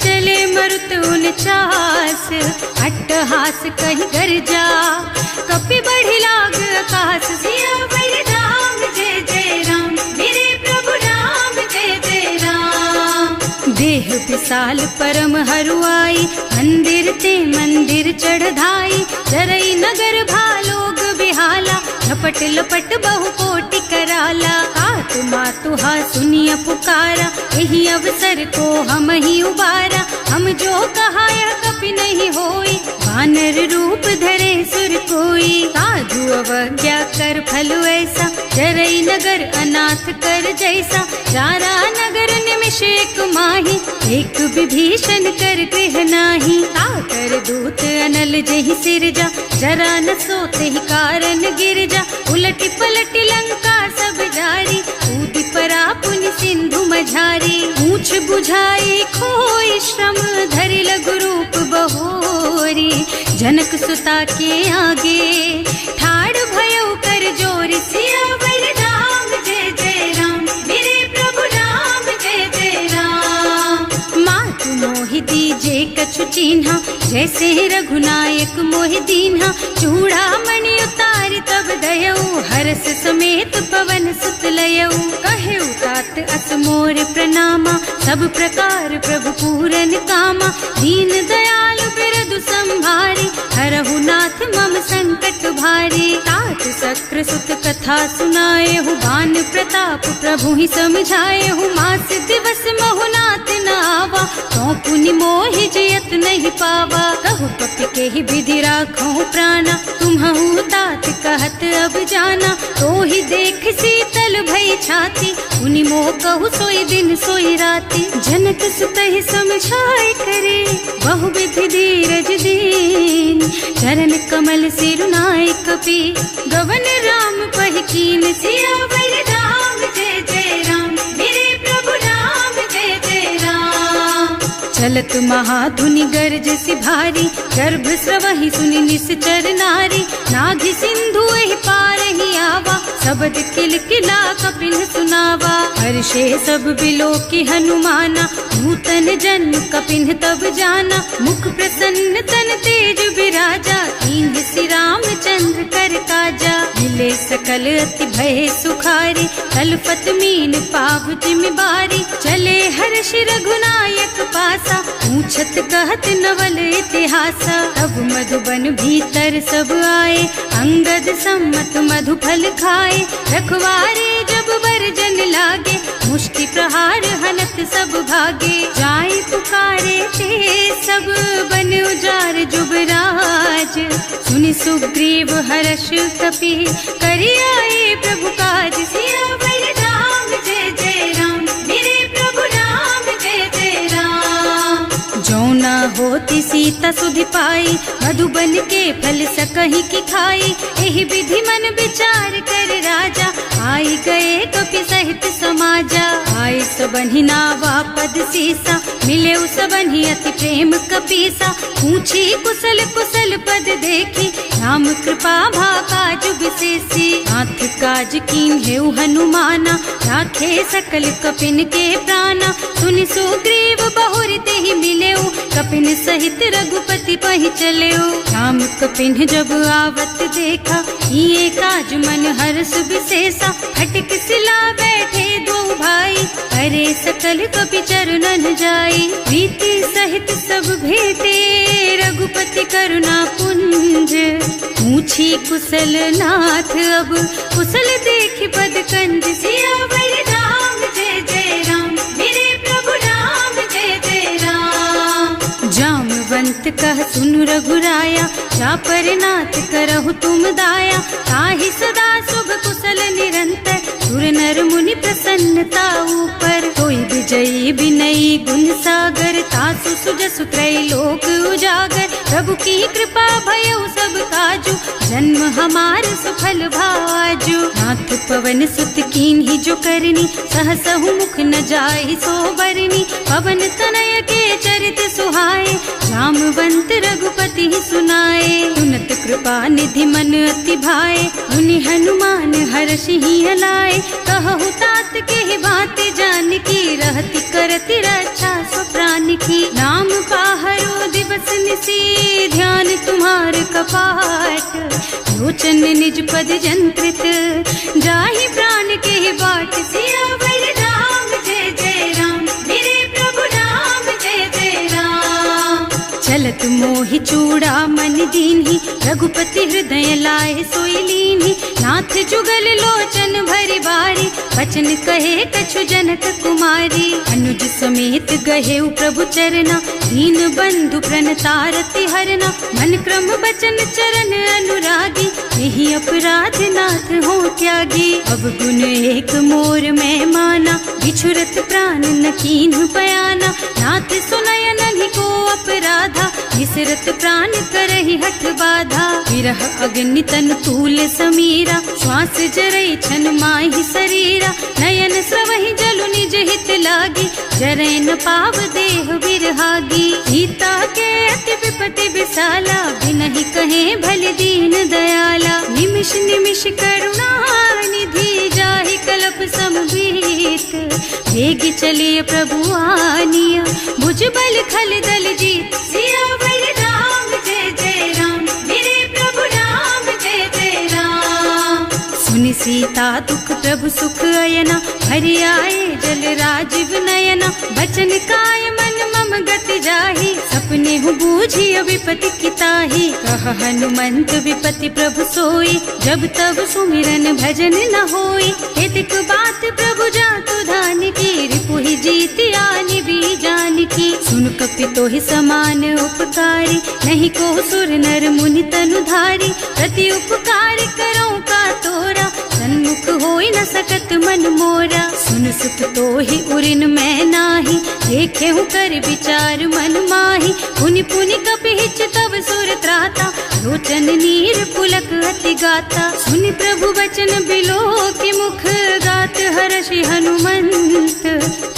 A: चले मरुत उनचास। अट्टहास कहि गर्जा, कपि बढ़ि लाग आकाश। सियावर राम जय जय राम, मेरे प्रभु राम जय जय राम। देह विशाल परम हरुआई, मंदिर ते मंदिर चढ़धाई। जरई नगर भालोग बिहाला, लपट लपट बहु कोटि कराला। आत्मा तुहा सुनिय पुकारा, यही अवसर को हम ही उबारा। हम जो कहा यह कपि नहीं होई, वानर रूप धरे सुर कोई। साधु अवज्ञा कर फल ऐसा, जरई नगर अनाथ कर जैसा। जारा नगर निमिष एक माही, एक विभीषण कर गृह नाही। ताकर दूत अनल जहि सिरजा, जरा न सोते ही कारण गिरजा। उलटी पलटी लंका सब जारी, कूदि परा पुनि सिंधु मझारी। पूछ बुझाई खोई श्रम, धरि लघु रूप बहोरी। जनक सुता के आगे, ठाड़ भयउ कर जोरी। सियावर राम जय जय राम, मेरे प्रभु राम जय जय राम। मातु मोहि दीजे कछु चिन्हा, जैसे रघुनायक मोहि दीन्हा। चूड़ा मणि उतारि तब दयऊ, हरस समेत पवन सुत लयऊ। कहेउ तात अस मोर प्रणामा, सब प्रकार प्रभु पूरन कामा। दीन दयालु बिरदु संभारी, हरहु नाथ मम संकट भारी। तात सक्र सुत कथा सुनाएहु, बान प्रताप प्रभु ही समझाएहु। मास दिवस महु नाथ न आवा, तो पुनि मोहि जियत नहीं पावा। कहु कपि केहि विधि राखहु प्राणा, तुम्हु तात कहत अब जाना। तो ही देख शीतल भई छाती, पुनि मोह कहु सोई दिन सोई राती। जनक सुतहि समझाए करे, बहु विधि धीरज दीन। चरण कमल सिरुनाए कपि, गवन राम पहि कीन। सियावर राम जय जय राम, मेरे प्रभु राम जय जय राम। चलत महाधुनि गर्ज सि भारी, गर्भ स्रवहि सुनि निश्चर नारी। नाघि सिंधु एहि पार ही आवा, शब्द किलकिला कपिन सुनावा। हर्षे सब बिलोकि हनुमाना, नूतन जन्म कपिन तब जाना। मुख प्रसन्न तन तेज विराजा, कीन्ह श्री रामचंद्र कर काजा। मिले सकल अति भय सुखारी, कलपत मीन पाव जिमिबारी। चले हर्ष रघुनायक पासा, पूछत कहत नवल इतिहासा। तब मधुबन भीतर सब आए, अंगद सम्मत मधु फल खाए। रखवारे जब बरजन लागे, मुष्टि प्रहार हनत सब भागे। जाय पुकारे ते सब, बन उजार जुबराज। सुनि सुग्रीव हर्ष कपि, करि आए प्रभु काज। सियावर राम जय जय राम, मेरे प्रभु राम जय जय राम। जो न होती सीता सुधि पाई, मधुबन के फल सकहि की खाई। एहि विधि मन विचार कर राजा, आई गए कपि सहित समाजा। आए सबहि नावा पद सीसा, मिले सबहि अति प्रेम कपीसा। पूछी कुशल कुशल पद देखी, राम कृपा भाका जुग विशेषी। नाथ काज कीन हेउ हनुमाना, राखे सकल कपिन के प्राणा। सुनि सुग्रीव बहुर तेहि मिलेउ, कपिन सहित रघुपति पहि चलेउ। राम कपिन जब आवत देखा, ये काज मन हर्ष विशेषा। हटक सिला बैठे दो भाई, अरे सकल कपि चरणन जाई। प्रीति सहित सब भेटे, रघुपति करुणा पुंज। पूछी कुशल नाथ अब, कुशल देखि पद कंज। सियावर राम जय जय राम, मेरे प्रभु राम जय जय राम। जामवंत कह सुनु रघुराया, जा पर नाथ करहु तुम दाया। ताहि सदा शुभ कुशल निरंतर, सुर नर मुनि प्रसन्नता ऊपर। कोई विजयी विनयी गुण सागर, तासु सुजसु त्रैलोक उजागर। प्रभु की कृपा भयउ सब काजू, जन्म हमार सुफल भाजू। नाथ पवन सुत कीन्ही जो करनी, सहसहु मुख न जाहि सो बरनी। पवन तनय के चरित सुहाए, जामवंत रघुपति सुनाए। सुनत कृपा निधि मन अति भाए, मुनि हनुमान हर्षि अलाए। कहु तात के बात जानकी, रहति करति रक्षा सो प्राण की। नाम पाहरो दिवस निसी, ध्यान तुम्हार कपाट। लोचन निज पद जंत्रित, जाहि प्राण के बाट। सियावर राम जय जय राम, मेरे प्रभु राम जय जय राम। चलत मोहि चूड़ा मन दीन्ही, रघुपति हृदय लाए सोई लीन्ही। नाथ जुगल लोचन भरि बारी, बचन कहे कछु जनक कुमारी। अनुज समेत गहेउ प्रभु चरना, दीन बंधु प्रणतारति हरना। मन क्रम बचन चरण अनुरागी, यही अपराध नाथ हो त्यागी। अब गुण एक मोर मैं माना, बिछुरत प्राण न कीन्ह बयाना। नाथ सुनय नन्हि को अपराधा, विसरत प्राण करहि हठ बाधा। विरह अग्नि तन तूल समीरा, श्वास जरई छन माहि शरीरा। नयन स्रवहि जलु निज हित लागी, जरै न पाव देह बिरहागी। सीता के अति विपति विशाला, बिनहि कहे भल दीन दयाला। निमिष निमिष करुणा निधि, जाहि कल्प समबीत। वेग चलिए प्रभु आनिया, भुज बल खल दल जीत। सियावर राम जय जय राम, मेरे प्रभु राम जय जय राम। सुनि सीता दुख प्रभु सुख अयना, हरि आए जल राजीव नयना। बचन काय मन मम गति जाहि, सपने हूँ बूझी विपति किताही। कह हनुमंत विपति प्रभु सोई, जब तब सुमिरन भजन न होई। हेतिक बात प्रभु जातु धान की, रिपुहि जीति आनि भी जान की। सुन कपि तोहि समान उपकारी, नहीं को सुर नर मुनि तनु धारी। प्रति उपकार करो का तोरा, सन्मुख होई न सकत मन मोरा। सुन सुत तोहि उरिन मैं नाही, देखे हूँ कर विचार मन माही। पुनि पुनि कपिहिच तब सुर त्राता, लोचन नीर पुलक अति गाता। सुनि प्रभु वचन बिलो की मुख, गात हर्षि हनुमंत।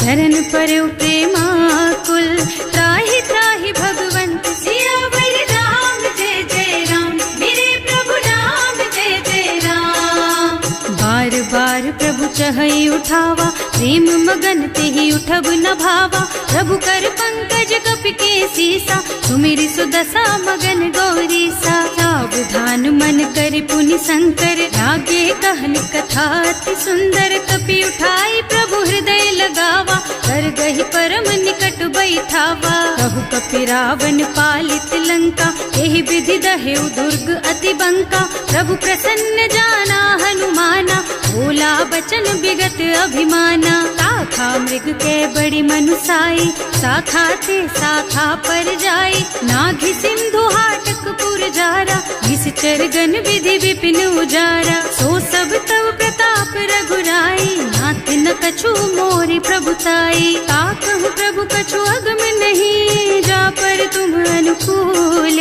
A: चरण पर प्रेमाकुल, त्राहि त्राहि भगवंत। सियावर राम जय जय राम, मेरे प्रभु राम जय जय राम। बार बार प्रभु चहई उठावा, प्रेम मगन तेहि उठब न भावा। प्रभु कर पंकज कपि के सीसा, सुमिरि सुदशा मगन गौरीसा। सावधान मन कर पुनि शंकर, लागे कहन कथा अति सुंदर। कपि उठाई प्रभु हृदय लगावा, कर गहि परम निकट बैठावा। कहु कपि रावण पालित लंका, एहि विधि दहेउ दुर्ग अति बंका। प्रभु प्रसन्न जाना हनुमाना, बोला बचन विगत अभिमाना। शाखा मृग के बड़ी मनुसाई, शाखा ते शाखा पर जाई। नाघि सिंधु हाटक पुर जारा, निश्चर गण विधि विपिन उजारा। सो सब तव प्रताप रघुराई, नाथ न कछु मोरि प्रभुताई। ताकहु प्रभु कछु अगम नहीं, जा पर तुम अनुकूल,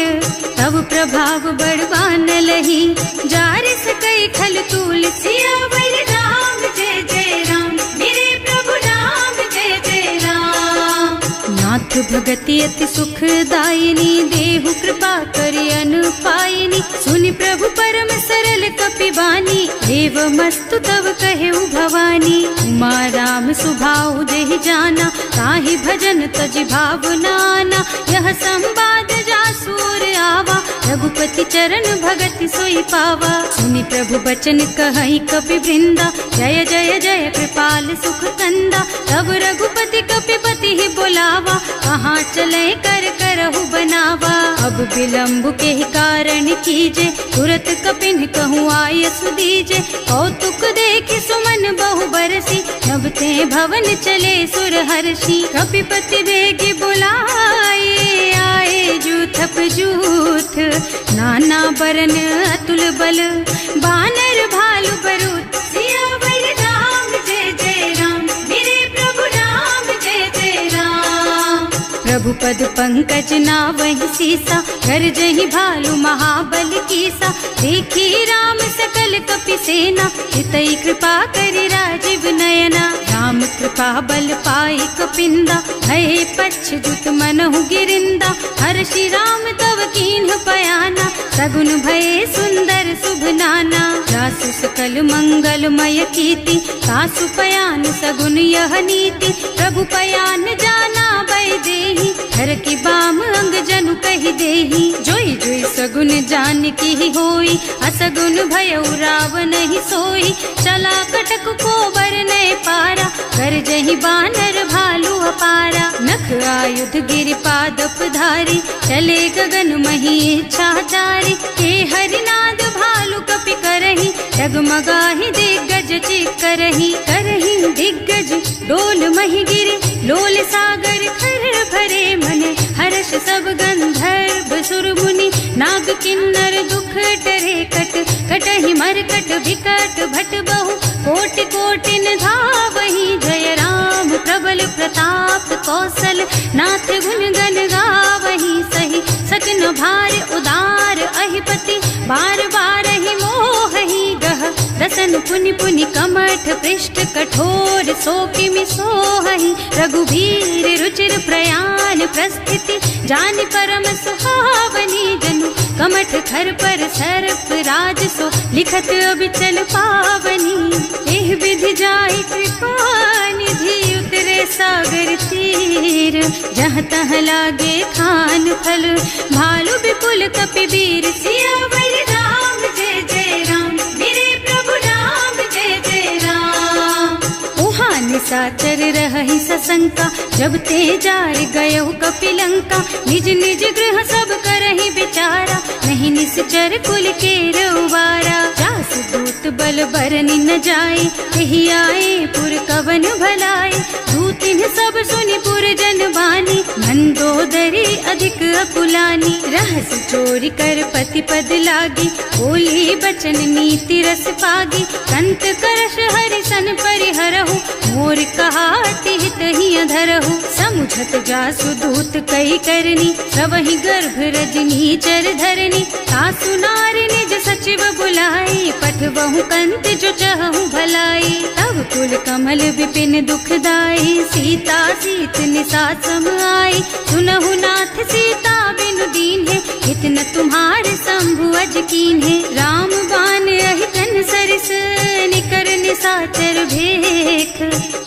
A: तब प्रभाव बड़वान लही, जार सकई खल तूल। सियावर राम जय जय राम, मेरे प्रभु राम जय जय राम। नाथ भगति अति सुखदायिनी, देहु कृपा करि अनुपायिनी। सुनि प्रभु परम सरल कपिबानी, एवमस्तु तव कहेउ भवानी। उमा राम सुभाउ जेहि जाना, ताहि भजन तजि भावनाना। यह संवाद जासूर आवा, रघुपति चरण भगति सोई पावा। सुनि प्रभु बचन कहई कपि वृंदा, जय जय जय कृपाल सुख कंदा। तब रघुपति कपिपति ही बोलावा, कहाँ चले कर करहु बनावा। अब विलंब के ही कारण कीजे, तुरत कपिन कहूँ आय सुदीजे। कौतुक देखि सुमन बहु बरसी, नभ ते भवन चले सुर हर्षि। कपिपति बेगी बुलाए, आए जूथप जूथ। नाना बरन अतुल बल, बानर भालु बरूथ। सियावर राम जय जय राम, मेरे प्रभु राम जय जय राम। प्रभु पद पंकज नावहि सीसा, कर जहि भालु महाबल कीसा। देखी राम सकल कपि सेना, हितई कृपा करि राजीव नयना। राम कृपा बल पाई कपिंदा, भये पच्छ्युत मनहु गिरिंदा। हर्षि राम तव कीन्ह पयाना, सगुन भये सुंदर शुभ नाना। जासु सकल मंगलमय कीर्ति, तासु पयान सगुन यह नीति। प्रभु पयान जाना बै देहि, हर की बाम अंग जनु कहि देहि। जोई जोई सगुन जान की होई, असगुन भयउ रावण ही सोई। चला कटक को बरनय पारा, कर जहि बानर भालु अपारा। नख आयुध गिरि पादप धारी, चले गगन मही इच्छाचारी। के हरिनाद भालु कपि करही, डगमगाहि दिग्गज चिक्करही। करही दिग्गज डोल मही गिरि, लोल सागर खर भरे मन। हर्ष सब गंधर्व सुर मुनि, नाग किन्नर दुख टरे कट। कटहि मरकट विकट भट बहु, कोटि कोटिन धावहि। जय राम प्रबल प्रताप कौशल, नाथ गुण गण गावहि। सही सकन भार उदार अहिपति, बार बार ही मोहहि गह। रसन पुनि पुनि कमठ पृष्ठ, कठोर सोकिमि सोहहि। रघुवीर रुचिर प्रयाण प्रस्थिति, जानि परम सुहावनी। जनु कमठ खर पर सर्प राज सो, लिखत अबिचल पावनी। एह विधि जाहि कृपा निधि, उतरे सागर तीर। जहाँ तहाँ लागे खान फल, भालु विपुल कपि वीर। सियावर राम जय जय राम, मेरे प्रभु राम जय जय राम। उहाँ निशाचर रहहि सशंका, जब ते जार गयहु कपिलंका। निज निज गृह सब करहि विचारा, नहीं निश्चर कुल के रउबारा। जासु दूत बल बरनि न जाए, कहि आए पुर कवन भलाए। दूतिन सब सुनि पुर जन बानी, मंदोदरी अधिक अकुलानी। रहस चोरी कर पति पद लागी, बोली बचन नीति रस पागी। संत करश हरि सन परिहरहु, मोर कहाति हित ही अधरहु। समुझत जासु दूत कई करनी, सबहि गर्भ रजनी चर धरनी। सासु नारी निज सचिव बुलाई, पठवहु कंत जो चहु भलाई। तब कुल कमल विपिन दुखदाई, सीता सीत निसा सम आई। सुनहु नाथ सीता बिनु दीन्हे, इतन तुम्हारे शंभु अज कीन्हे। राम बान अहितन सरिस, निकर निसाचर भेख।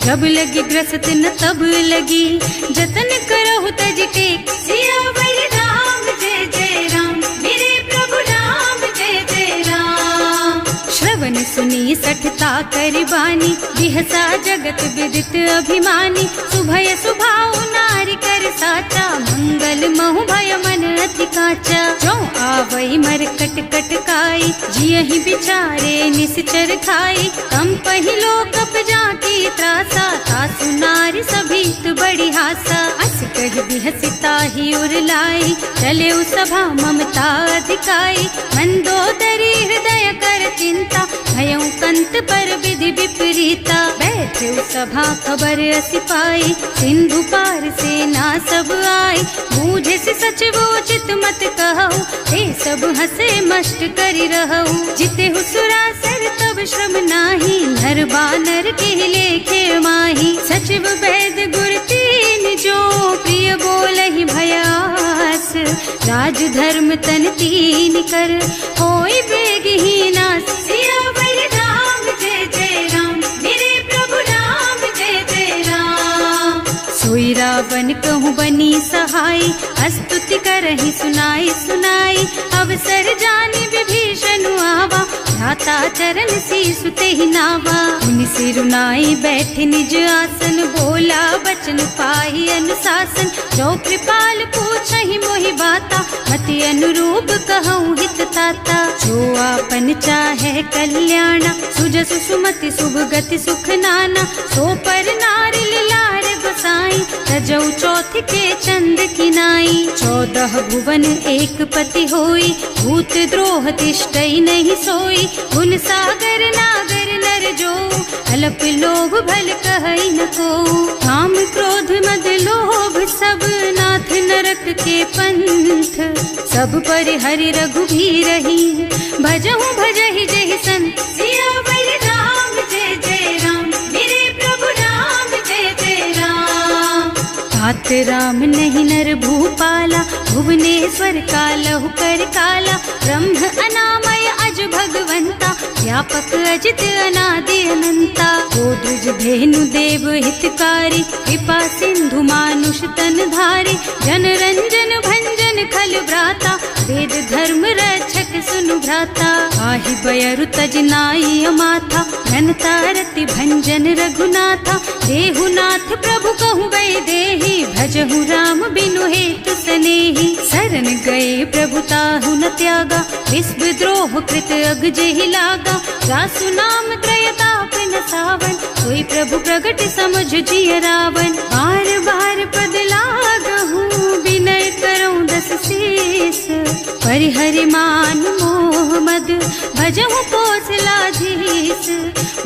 A: जब लगी ग्रसत न तब लगी, जतन करहु तज टेक। सियावर राम जय जय राम, मेरे प्रभु राम जय जय राम। श्रवण सुनी सठता करबानी, बिहसा जगत विदित अभिमानी। सुभय सुभाउ नारी कर साचा, मंगल महु भय मन अति काचा। जो आवई मरकट कटकाई, जियहि बिचारे निश्चर खाई। तम पहिलो कप जाकी त्रासा, तासु नारी सभीत बड़ी हासा। अस कहि बिहसिता ही उरलाई, चले सभा ममता अधिकाई। मंदोदरी हृदय कर चिंता, भयउ कंत पर विधि विधि विपरीता। बैठे सभा खबर असी पाई, सिंधु पार सेना सब आई। बूझे से सचिव उचित मत कहऊ, हे सब हंसे मष्ट करी रहऊ। जिते हुसुरासर तब श्रम नाही, नर बानर के लेखे माही। सचिव वैद गुर तीन जो, प्रिय बोलहि भयास। राज धर्म तन तीन कर, होई बेगहीना। सियावर राम जय जय राम, मेरे प्रभु राम जय जय राम। सोई रावण कहूँ बनी सहाय, स्तुति करहि सुनाई सुनाई। अवसर जानी विभीषण आवा, भ्राता चरण शीसु तेहि नावा। मुनि सिरुनाई बैठे निज आसन, बोला बचन पाहि अनुशासन। जो कृपाल पूछहि मोहि बाता, मति अनुरूप कहूँ हित ताता। जो आपन चाहे कल्याणा, सुजसु सुमति शुभ गति सुख नाना। सो पर नारि लार गोसाई, तजौ चौथ के चंद किनाई। 14 भुवन एक पति होई, भूत द्रोह तिष्ठई नहीं सोई। गुण सागर नागर नर जो, अल्प लोभ भल कहई न को। काम क्रोध मद लोभ सब, नाथ नरक के पंथ। सब पर हरि रघुबीरहि, भजहु भजहि जहि संत। सियावर राम जय जय राम, मेरे प्रभु राम जय जय राम। तात राम नहीं नर भूपाला, भुवनेश्वर कालहु कर काला। ब्रह्म अनामय अज भगवंता, व्यापक अजित अनादि अनंता। गोद्रुज धेनु देव हितकारी, कृपा सिंधु मानुष तन धारी। जन रंजन भंजन खल भ्राता, वेद धर्म रक्षक सुनु भ्राता। आहि बयरु तज नाई अमाथा, घनता रति भंजन रघुनाथा। देहुनाथ प्रभु कहूँ वैदेही, भजहु राम बिनु हेतु सनेही। शरण गए प्रभु ताहु न त्यागा, विश्व द्रोह कृत अग जेहि लागा। जासु नाम त्रयताप न सावन, सोई प्रभु प्रगट समझ जिय रावण। बार बार पद लागहु, विनय करऊँ दस शीस। परिहरि मान मोह मद, भजहु कौशलाधीश।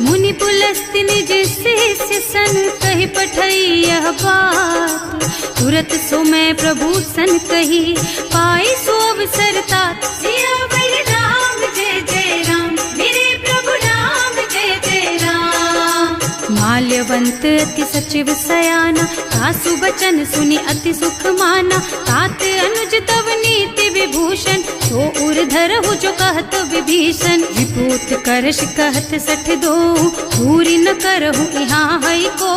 A: मुनि पुलस्त्य निज शिष्य सन, कहि पठई यह बात। तुरत सो मैं प्रभु सन कही, पाई सो अवसर तात। सियावर राम जय जय राम, मेरे प्रभु राम जय जय राम। माल्यवंत अति सचिव सयाना, तासु बचन सुनि अति सुख माना। तात अनुज तव नीति विभूषण, सो उर धरहु जो कहत विभीषण। विभूत करश कहत 62, पूरी न करहु यहाँ हई को।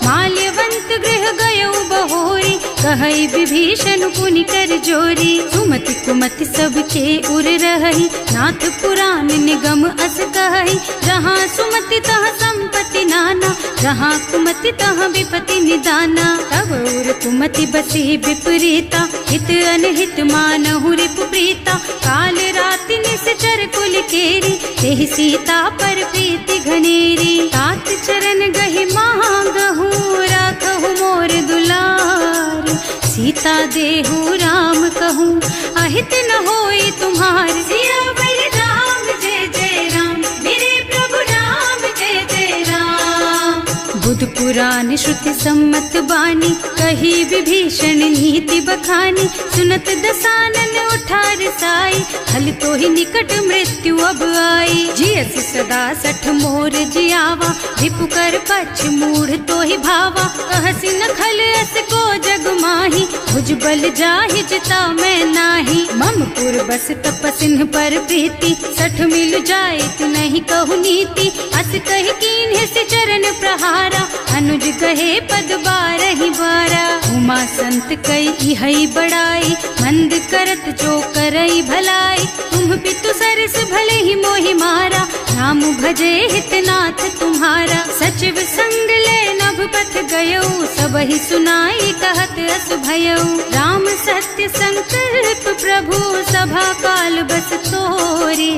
A: माल्यवंत गृह गयौ बहोरी, कहई विभीषण पुनि कर जोरी। सुमति कुमति सबके उर रहई, नाथ पुराण निगम अस कहई। जहाँ सुमति तहाँ संपत्ति नाना, जहाँ कुमति तहाँ विपत्ति निदाना। तब उर कुमति बसी विपरीता, हित अनहित मानहु रिपु प्रीता। काल राति निश्चर कुल केरी, तेहि सीता पर प्रीति घनेरी। तात चरण गहि मांगहु, राखहु मोर दुलार। सीता देहु राम कहूँ, अहित न होई तुम्हार। सियावर राम जय जय राम, मेरे प्रभु राम जय जय राम। बुध पुराण श्रुति सम्मत बानी, कही विभीषण नीति बखानी। सुनत दसानन उठार साई, हल तो ही निकट मृत्यु अब आई। जियसि सदा 60 मोर जियावा, रिपु कर पक्ष मूढ़ तो ही भावा। कहसि न खल अस को जग माही, भुज बल जाहि जिता मैं नाही। मम पुर बस तपसिन्ह पर प्रीति, 60 मिल जाए तु नहीं कहु नीति। अस कहि कीन्ह से चरण प्रहारा, अनुज कहे पद 12 बारा। उमा संत कई हई बड़ाई, मंद करत जो करई भलाई। तुम पितु सरस भले ही मोहि मारा, नाम भजे हितनाथ तुम्हारा। सचिव संग ले नभ पथ गयो, सबहि सुनाई कहत अस भयो। राम सत्य संकल्प प्रभु, सभा काल बस तोरे।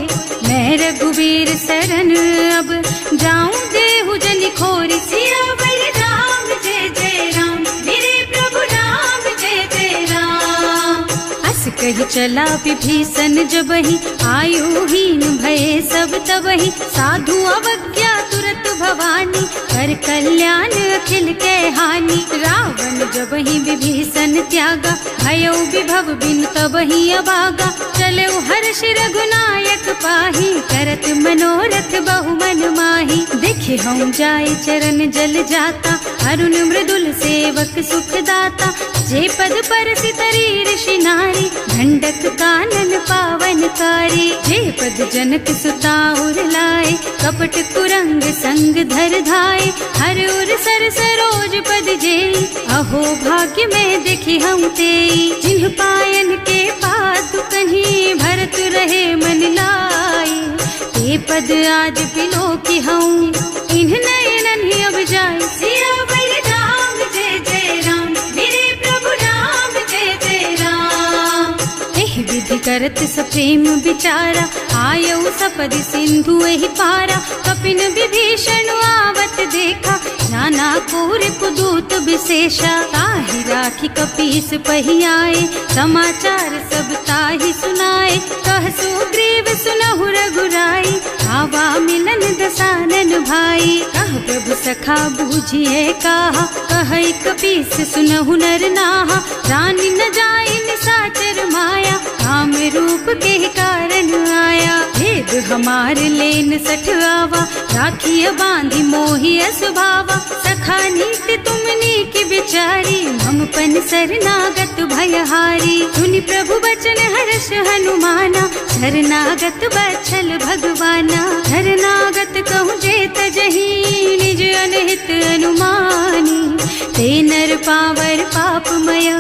A: मैं रघुवीर शरण अब, जाऊं देहु जनि खोरी। सियावर राम जय जय राम, मेरे प्रभु राम जय जय राम। अस कहि चला विभीषण जबहि, आयुहीन भये सब तबहि। साधु अवज्ञा तुरत भवानी, कर कल्याण अखिल के हानि। रावण जब ही विभीषण त्यागा, भयो विभव बिन तब ही अभागा। चले हर्ष रघुनायक पाही, करत मनोरथ बहु मन माही। देखे हम जाय चरण जल जाता, अरुण मृदुल सेवक सुख दाता। जे पद पर सितरी ऋषि नारी, ढंडक कानन पावनकारी। जे पद जनक सुता उर लाए, कपट कुरंग संग धर धाये। हर उर सर सरोज पद जेई, अहो भाग्य में देखी हम तेई। जिन्ह पायन के पादु कहीं, भरत रहे मन लाई। ते पद आज बिलो की हूँ, इन्ह नयनन ही अब जाए। सियावर राम जय जय राम, मेरे प्रभु राम जय जय राम। एहि विधि करत सप्रेम विचारा, आयऊ सपदि सिंधु एहि पारा। कपिन विभीषण आवत देखा, नाना कोर कुदूत विशेषा। ताहि राखी कपीस पहि आए, समाचार सब ताहि सुनाए। कह सुग्रीव सुनहु रघुराई, आवा मिलन दसानन भाई। कह प्रभु सखा बूझिए काहा, कहै कपीस सुनहु नर नाहा। रानी न जाय निशाचर माया, काम रूप के कारण आया। भेद हमार लेन सठ आवा, राखिय बांधी मोहि स्वभावा। सखा नीति तुमनी की बिचारी, हम पन शरणागत भयहारी। सुनि प्रभु बचन हर्ष हनुमाना, शरणागत बछल भगवाना। शरणागत कहूँ जेत जही, निज अनहित अनुमानी। ते नर पावर पापमया,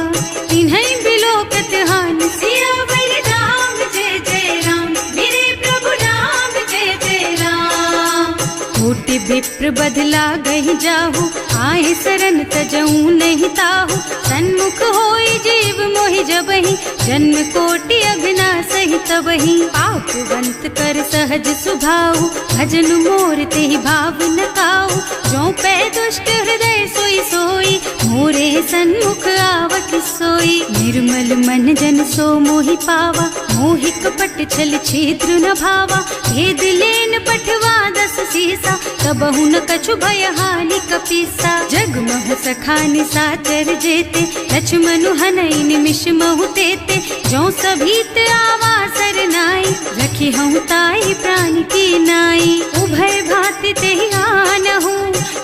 A: तिन्है बिलोकत हानि। सियावर राम जय जय राम, मेरे प्रभु राम जय जय राम। कोटि विप्र बदला गहि जाहु, आए शरण तजऊ नहीं ताहु। सन्मुख होई जीव मोहि जबहि, जन्म कोटि अघनासहि तबहि। पापवंत कर सहज सुभाऊ, भजन मोर तेहि भाव न काऊ। जो पै दुष्ट हृदय सोई सोई, मोरे सन्मुख आवत सोई। निर्मल मन जन सो मोहि पावा, मोहि कपट छल छिद्र न भावा। भेद लेन पठवा दस सीसा, कबहु न कछु भय हानि कपीसा। जग मह सखा निशाचर जेते, लक्ष्मण हनई निमिष महु तेते। जो सभीत आवा सरनाई, रखी हूँ ताई प्राण की नाई। उभय भांति तेहि आनहु,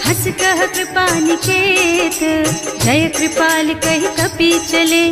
A: हस कह कृपा निकेत। जय कृपाल कहि कपि चले,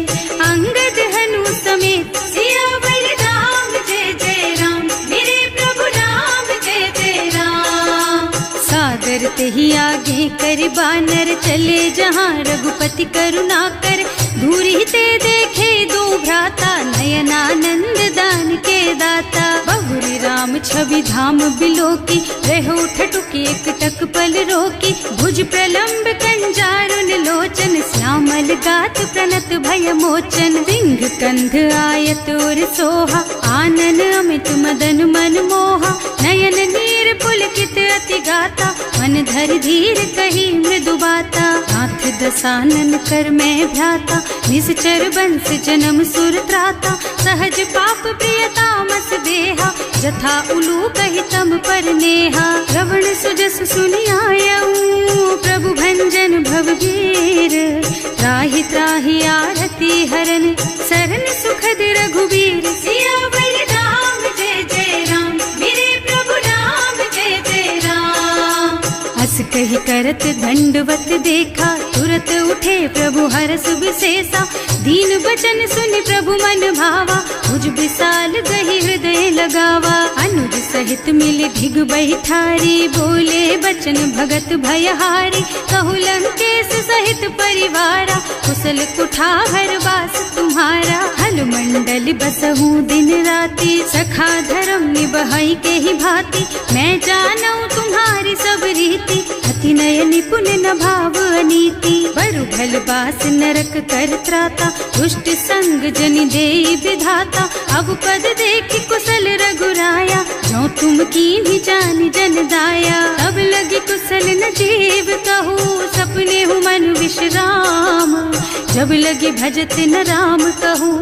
A: अंगद हनु समेत। सियावर राम जय जय राम, मेरे प्रभु राम जय जय राम। सादर तेहि आगे कर बानर, चले जहाँ रघुपति करुणा कर। दूरी ते देखे दो भ्राता, नयनानंद दान के दाता। बहुरी राम छवि धाम बिलोकी, रहो ठटुकी एक टक पल रोकी। भुज प्रलंब कंजारुन लोचन, श्यामल गात प्रणत भय मोचन। सिंह कंध आयत और सोहा, आनन अमित मदन मन मोहा। नयन नीर पुलकित अति गाता, मन धर धीर कही मृदु बाता। नाथ दसानन कर मैं भ्राता, निश्चर बंस जन्म सुर त्राता। सहज पाप प्रियता मस देहा, जथा उलू कहि तम पर नेहा। श्रवण सुजस सुनि आयऊ, प्रभु भंजन भवगीर। त्राहि त्राहि आरती हरन, सरन सुखद रघुबीर। सियावर राम जय जय राम, मेरे प्रभु राम जय जय राम। हस कहि करत दंडवत देखा, तुरत उठे प्रभु हरस विशेषा। दीन बचन सुनि प्रभु मन भावा, भुज विशाल गहि हृदय लगावा। अनुज सहित मिल धिग बैठारी, बोले बचन भगत भयहारी। कहु लंकेश सहित परिवारा, कुशल कुठार वास तुम्हारा। हल मंडल बसहु दिन राति, सखा धर्म निबहई के ही भांति। मैं जानऊ तुम्हारी सब रीति, अति नय निपुण न भाव अनीति। बरु भल बास नरक कर त्राता, दुष्ट संग जनि देई विधाता। अब पद देखि कुशल रघुराया, जो तुम कीन्ही जानि जन दाया। अब लगी कुशल न जीव कहू, सपने हूँ मन विश्राम। जब लगी भजत न राम कहू,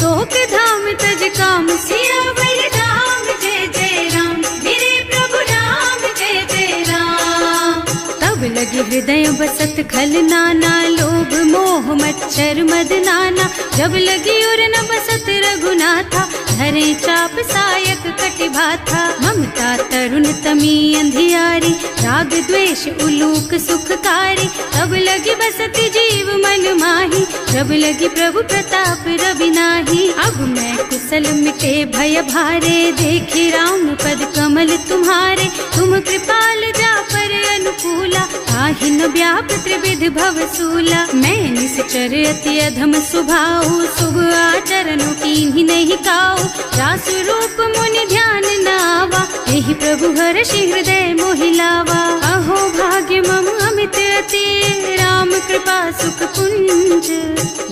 A: शोक धाम तज काम। सियावर राम जय जय राम, मेरे प्रभु राम जय जय राम। लगी हृदय बसत खल नाना, लोभ मोह मच्छर मद नाना। जब लगी उर न बसत रघुनाथा, धरे चाप सायक कटिभाथा। ममता तरुण तमी अंधियारी, राग द्वेष उलूक सुखकारी। तब लगी बसत जीव मन माही, जब लगी प्रभु प्रताप रवि नाही। अब मैं कुशल मिटे भय भारे, देखे राम पद कमल तुम्हारे। तुम कृपाल जा पर अनुकूला, ताहि न व्याप त्रिविध भव सूला। मैं निश्चर अति अधम सुभाऊ, शुभ आचरणों कीन्ही नहीं काऊ। रास रूप मुनि ध्यान न आवा, यही प्रभु हर्षि हृदय मोहि लावा। अहो भाग्य मम अमित अति, राम कृपा सुख पुंज।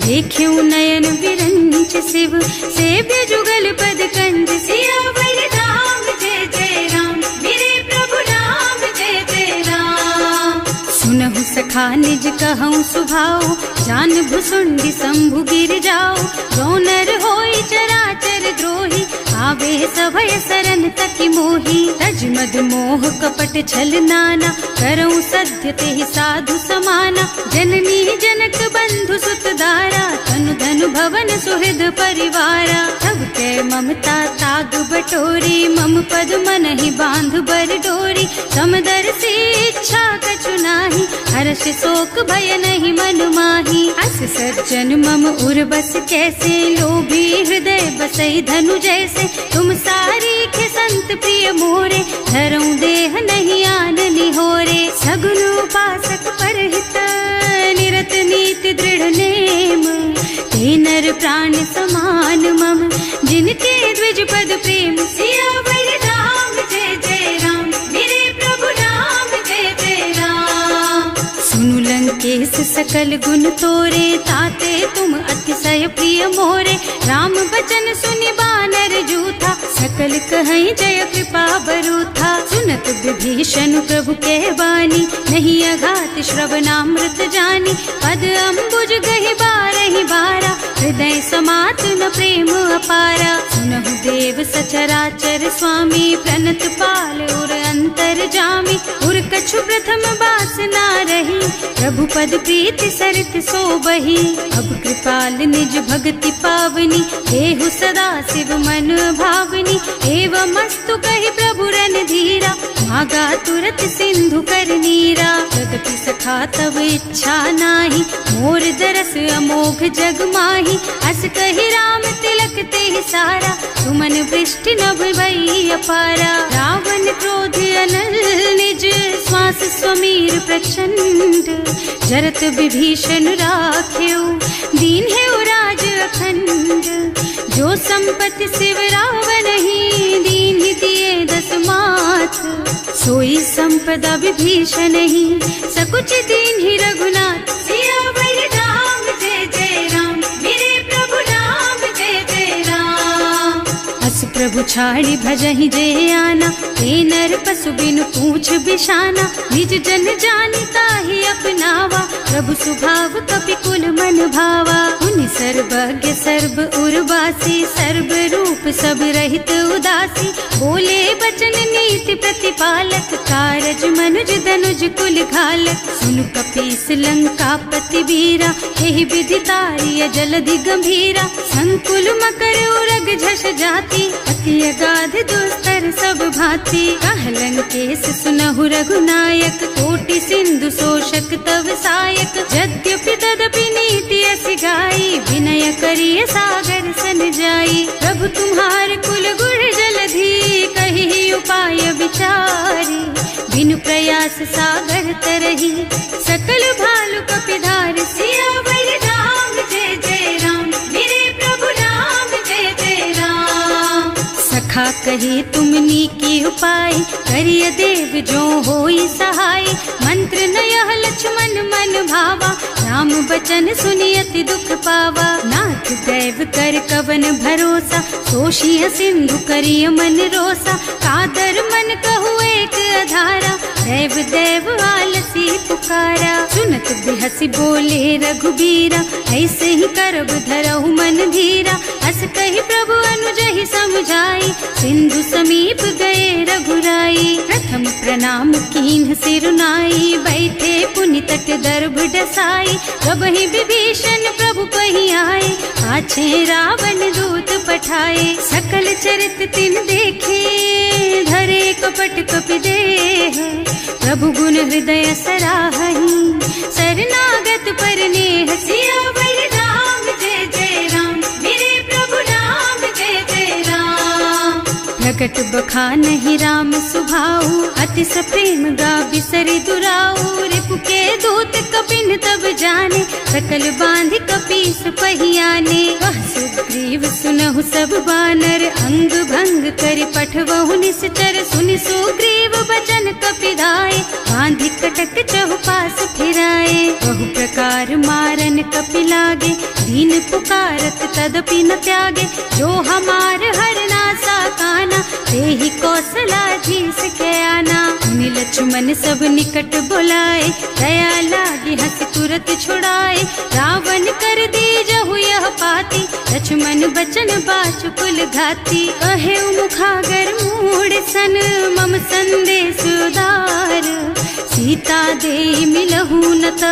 A: देख्यु नयन विरंच शिव, सेव्य जुगल पद कंज। सियावर राम जय जय राम, मेरे प्रभु राम जय जय राम। सुनहु सखा निज कहूँ सुभाऊ, जान भुसुंडी शंभु गिर जाओ। गौनर होई चराचर द्रोही, आवे सभय सरन तकी मोही। तज मद मोह कपट छल नाना, करऊँ सत्य तेहि साधु समाना। जननी जनक बंधु सुत दारा, तनु धनु भवन सुहृद परिवारा। तब कै ममता ताग बटोरी, मम पद मन ही बांध बर डोरी। समदर्शी इच्छा कछु नाही, हर्ष शोक भय नहीं मन माही। अस सज्जन मम उर बस कैसे, लोभी हृदय बसई धनु जैसे। तुम सारी के संत प्रिय मोरे, धरऊं देह नहीं आन निहोरे। सगुन उपासक परहित, निरत नीति दृढ़ नेम। ते नर प्राण समान मम, जिनके द्विज पद प्रेम। सियावर राम जय जय राम, मेरे प्रभु राम जय जय राम। सुनु लंकेश सकल गुण तोरे, ताते तुम अतिशय प्रिय मोरे। राम बचन सुनि बानर जूथा, सकल कहई जय कृपा बरूथा। सुनत विभीषण प्रभु के बानी, नहीं अघात श्रवणामृत जानी। पद अम्बुज गहि बारहि बारा, हृदय समात न प्रेम अपारा। सुनहु देव सचराचर स्वामी, प्रणत पाल उर अंतर जामी। उर कछु प्रथम बासना रही, प्रभु पद प्रीति सरित सोबही। अब कृपाल निज भक्ति पावनी, देहु सदा शिव मन भावनी। एवं मस्तु कहि प्रभु रन धीरा, मागा तुरत सिंधु कर नीरा। यद्यपि सखा तब इच्छा नाही, मोर दरस अमोघ जग माही। अस कहि राम तिलक तेहि सारा, सुमन वृष्टि नभ भई अपारा। रावण क्रोध अनल निज, श्वास स्वमीर प्रचंड। जरत विभीषण राख्यो, दीन है राज अखंड। जो संपत्ति शिव रावण ही, दीन दिए दस मात। सोई संपदा विभीषण ही, सकुच दीन ही रघुनाथ। सियावर राम जय जय राम, मेरे प्रभु राम जय जय राम। अस प्रभु छाड़ी भजहि जे आना, ते नर पशु बिनु पूछ बिशाना। निज जन जानि ताहि अपनावा, प्रभु सुभाव कपि कुल मन भावा। उनि सर्वज्ञ सर्व उर्वासी, सर्व रूप सब रहित उदासी। बोले बचन नीति प्रतिपालक, कारज मनुज धनुज कुल घालक। सुनु कपीस लंकापति वीरा, एहि विधि तारिय जलधि गंभीरा। संकुल मकर उरग झष जाति, अति अगाध दुस्तर सब भांति। कह लंकेश सुनहु रघुनायक, कोटि सिंधु शोषक तव सायक। यद्यपि तदपि नीति अस गाई, विनय करिय सागर सन जाई। प्रभु तुम्हार कुल गुण जलधि, कहि उपाय विचारी। बिनु प्रयास सागर तरही, सकल भालु कपिधार। सियावर राम जय जय राम, मेरे प्रभु राम जय जय राम। सखा कही तुमनी की उपाय, करिय देव जो होई सहाय। मंत्र नयह लक्ष्मण मन भावा, राम बचन सुनि अति दुख पावा। नाथ दैव कर कवन भरोसा, सोषिय सिंधु करिय मन रोसा। कादर मन कहु एक अधारा, दैव दैव आलसी पुकारा। सुनत बिहसी बोले रघुबीरा, ऐसे ही करब धरहु मन धीरा। अस कही प्रभु अनुजहि समझाई, सिंधु समीप गए रघुराई। प्रथम प्रणाम कीन्ह सिरुनाई, बैठे पुनि तट दर्भ डसाई। जब ही विभीषण प्रभु पही आए, पाछे रावण दूत पठाए। सकल चरित तिन देखे, धरे कपट कपि देह। प्रभु गुण हृदय सराहहि, शरणागत पर नेह। सियावर राम जय जय राम, मेरे प्रभु राम जय जय राम। प्रकट बखानहि राम सुभाऊ, अति सप्रेम गा बिसरि दुराऊ। रिपु के दूत कपिन तब जाने, सकल बांध कपीस पहियाने। वह सुग्रीव सुनहु सब बानर, अंग भंग करि पठवहु निश्चर। सुनि सुग्रीव बचन कपिदाए, बांधि कटक चहुपास फिराए। बहु प्रकार मारन कपि लागे, दीन पुकारत तदपि न त्यागे। जो हमार हरनासा काना, तेहि कौशलाधीश के आना। मुनि लक्ष्मण सब निकट बुलाए, दया लागी हंस तुरत छुड़ाए। रावण कर दीजहु यह पाती, लक्ष्मण बचन बाचुकुल घाती। कहे मुखागर मूढ़ सन, मम संदेश उदार। सीता दे मिलहु न त,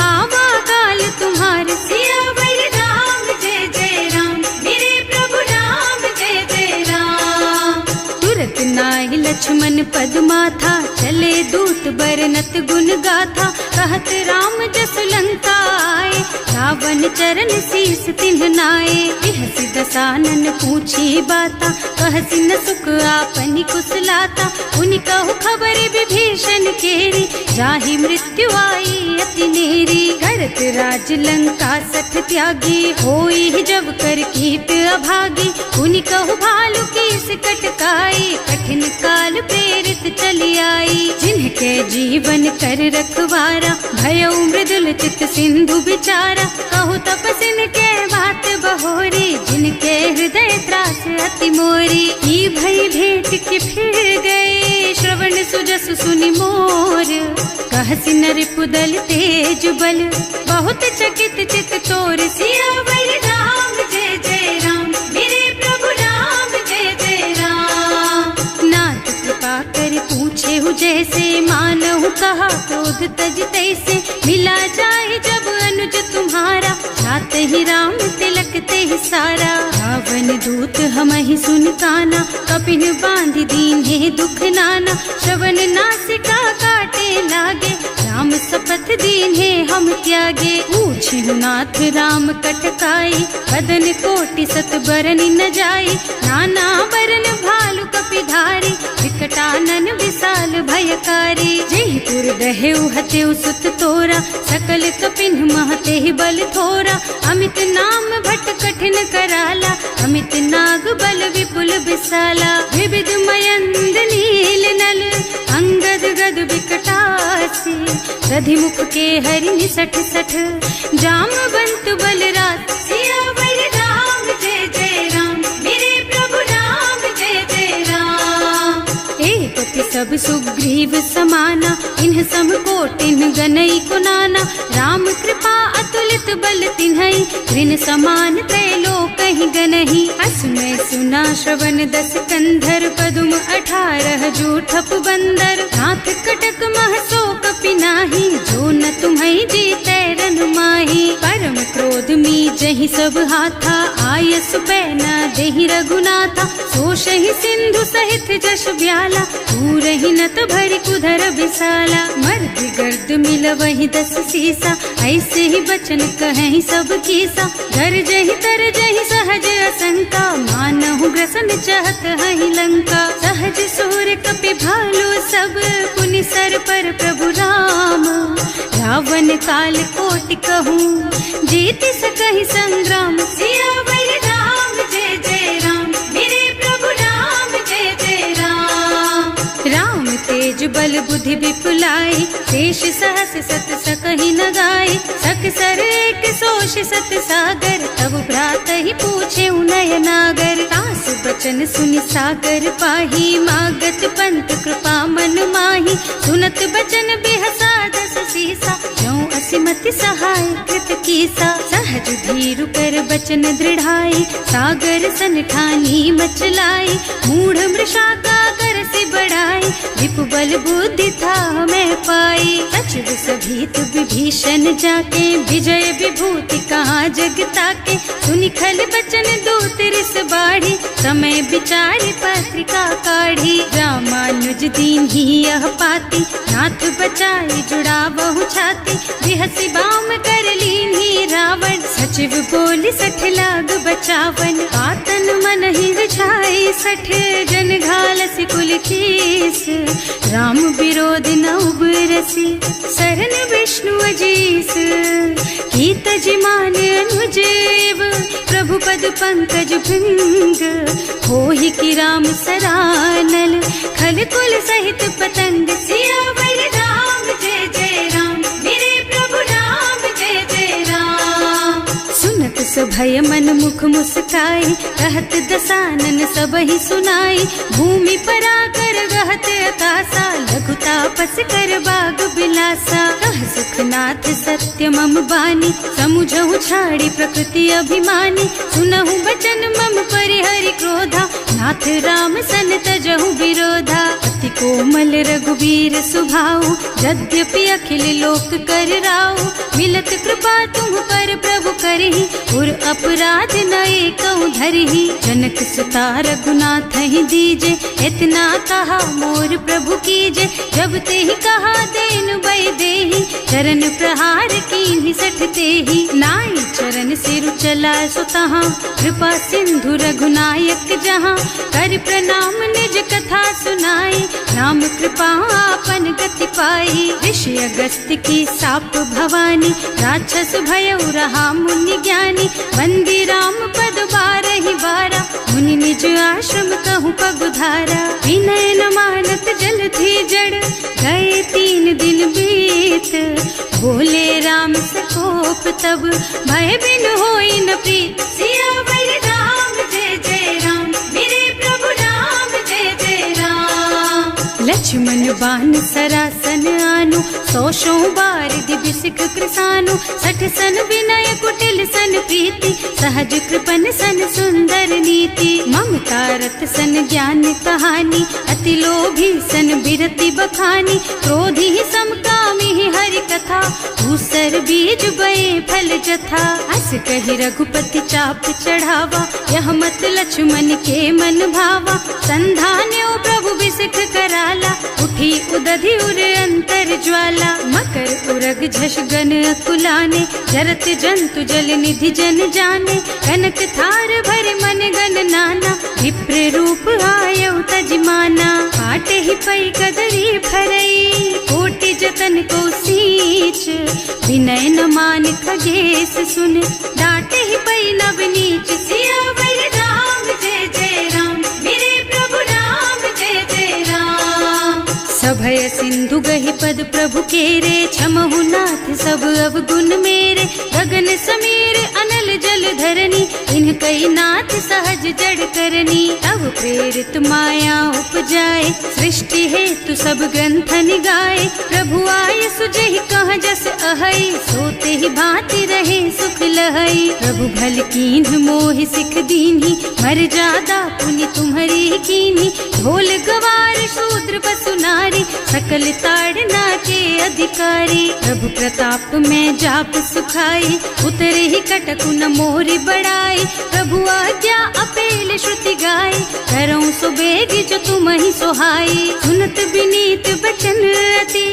A: आवा काल तुम्हार। सियावर राम जय जय राम, मेरे प्रभु राम जय जय राम। तुरत नाहि लक्ष्मण पद माथा, चले दूत बरनत गुण गाथा। कहत राम जस लंका आए, रावण चरण शीस तिन्ह नाए। बिहसि दसानन पूछी बाता, कहसि न सुख आपनि कुशलाता। उनि कहु खबर विभीषण केरी, जाहि मृत्यु आई अति नेरी। करत राज लंका सठ त्यागी, होई जब कर कीट अभागी। उनि कहु भालु कीस कटकाई, कठिन काल प्रेरित चली आई। जिनके जीवन कर रखवारा, भयउ मृदुल चित सिंधु बिचारा। कहु तपसिन के बात बहोरी, जिनके हृदय त्रास अति मोरी। ई भई भेंट कि फिर गए, श्रवण सुजस सुनि मोर। कहसि नरिपुदल तेज बल, बहुत चकित चित तोर। सियावर राम जय जय राम, मेरे प्रभु राम जय जय राम। नाथ कृपा कर पूछे हु जैसे, मानहु कहा क्रोध तज तैसे। मिला जाए जब अनुज तुम्हारा, जात ही राम तिलक ते ही सारा। रावण दूत हमहि सुन काना, कपिन बांधि दीन्हे दुख नाना। श्रवण नासिका काटे लागे, राम शपथ दीन्हे हम त्यागे। पूछिहु नाथ राम कटकाई, बदन कोटि सत बरनि न जाई। नाना बरन भालु कपिधारी, विकटानन विशाल भयकारी। जेहि पुर दहेउ हतेउ सुत तोरा, सकल कपिन महते ही बल थोरा। अमित नाम भट कठिन कराला, अमित नाग बल विपुल विशाला। विविध मयंद नील नल, अंगद गद विकटासी। दधि मुख के हरि निसठ सठ, जामवंत बलराज। सियावर राम जय जय राम, मेरे प्रभु राम जय जय राम। एक सब सुग्रीव समाना, इन्ह सम कोटिन गनई को नाना। राम कृपा अतुलित बल तिन्हई, ऋण समान त्रैलोकहि गनहि। असमय सुना श्रवण दस कंधर, पदुम 18 जूठप बंदर। नाथ कटक मह सो कपि नाही, जो न तुम्हई जीतै रन माही। परम क्रोध मी जहि सब हाथा, आयस बैना देहि रघुनाथा। सोषहि सिंधु सहित जश ब्याला, पूरहि नत भरि कुधर विशाला। मर्द गर्द मिलवहि 10 सीसा, ऐसे ही बचन कहें सब कीसा। गरजहि तरजहि सहज असंका, मानहु ग्रसन चहत हहि लंका। सहज सूर कपि भालु सब, पुनि सर पर प्रभु राम। रावण काल कोटि कहूँ, जीति सकहि संग्राम। सियावर राम जय जय राम, मेरे प्रभु राम जय जय राम। राम तेज बल बुद्धि विपुलाई, शेष सहस सत सकहि न गाय। सक सर एक सोष सत सागर, तब भ्रात ही पूछे उनय नागर। तास बचन सुनि सागर पाही, मागत पंत कृपा मन माही। सुनत बचन बिहसा 10 सीसा, ज्यों असिमति सहाय कृत कीसा। सहज धीरु कर बचन दृढ़ाई, सागर सन ठानी मचलाई। मूढ़ मृषा का कर सि बढ़ाई, विपुबल बुद्धि था मैं पाई। सचिव सभीत विभीषण जाके, विजय विभूति कहाँ जगता के। सुनि खल बचन दूत रिस बाढ़ी, समय विचारी पत्रिका काढ़ी। रामानुज दीन ही यह पाती, नाथ बचाई जुड़ा बहु छाती। बिहसी बाम कर लीन्ही रावण, सचिव बोली 60 लाग बचावन। आतन मन ही विछाई 60, जन घालस कुल कीस। राम विरोध न उबरसी, शरण विष्णु अजीस। कीत जिमान अनुजेव, प्रभु पद पंकज भृंग। होहि की राम सरानल, खल कुल सहित पतंग। सियावर राम जय जय राम, मेरे प्रभु राम जय जय राम। सुनत सभय मन मुख मुस्काई, कहत दसानन सबहि सुनाई। भूमि पराकर गहत आकाशा, लघु तापस कर बाग बिलासा। कह सुखनाथ सत्य मम बानी, समुझहु छाड़ी प्रकृति अभिमानी। सुनहु बचन मम परिहरि क्रोधा, नाथ राम सन तजहु विरोधा। अति कोमल रघुवीर सुभाऊ, यद्यपि अखिल लोक कर राऊ। मिलत कृपा तुम पर प्रभु करहि, उर अपराध न एकहु धरहि। जनक सुता रघुनाथ ही दीजे, इतना कहा मोर प्रभु कीजे। जब ते ही कहा देन बय देहि, चरण प्रहार कीन्हि 60 तेहि। नाई चरण सिरु चला सुतहाँ, कृपा सिंधु रघुनायक जहाँ। कर प्रणाम निज कथा सुनाई, राम कृपा आपन गति पाई। ऋषि अगस्त्य की साप भवानी, राक्षस भयउ रहा मुनि ज्ञानी। वंदी राम पद बारहि बारा, मुनि निज आश्रम कहूँ पगुधारा। विनय न मानत जल थी जड़, गए 3 दिन बीत। बोले राम सकोप तब, भय बिन होई न प्रीत। सियावर राम जय जय राम, मेरे प्रभु राम जय जय राम। लक्ष्मण बान सरासन आनु, 100 बार दिव्य सिख कृसानु। 60 सन विनय कुटिल सन प्रीति, सहज कृपन सन सुंदर नीति। ममता रत सन ज्ञान कहानी, अति लोभी सन बिरति बखानी। क्रोधी ही समकामी ही हरि कथा, दूसर बीज बये फल जथा। अस कहि रघुपति चाप चढ़ावा, यह मत लक्ष्मण के मन भावा। संधान्यो प्रभु बिसिख कराला, उठी उदधि उर अंतर ज्वाला। मकर उरग झष गन अकुलाने, जरत जंतु जल निधि जन जाने। कनक थार भर मन गन नाना, विप्र रूप आयउ तजमाना। काटे ही पै कदरी फरई, कोटि जतन को सींच। विनय न मान खगेश सुन, डांटे ही पै नव नीच। सियावर राम जय जय राम, मेरे प्रभु राम जय जय राम। सभय सिंधु गहि पद प्रभु केरे, क्षमहु नाथ सब अवगुण मेरे। गगन समीर अनल जल धरनी, इन्ह कई नाथ सहज जड़ करनी। तब प्रेरित माया उपजाए, सृष्टि हेतु सब ग्रंथन गाए। प्रभु आय सुजहि कह जस अहै, सोते ही भांति रहे सुख लहै। प्रभु भल कीन्ह मोहि सिख दीन्ही, मर जादा पुनि तुम्हरी कीन्ही। ढोल गवार शूद्र पशु नारी, सकल ताड़ना के अधिकारी। प्रभु प्रताप में जाप सुखाई, उतरे ही कटकु न मोरी बड़ाई। प्रभु आज्ञा अपेल श्रुति गाय, करऊं सुबेग जो तुम ही सोहाई। सुनत विनीत बचन अति,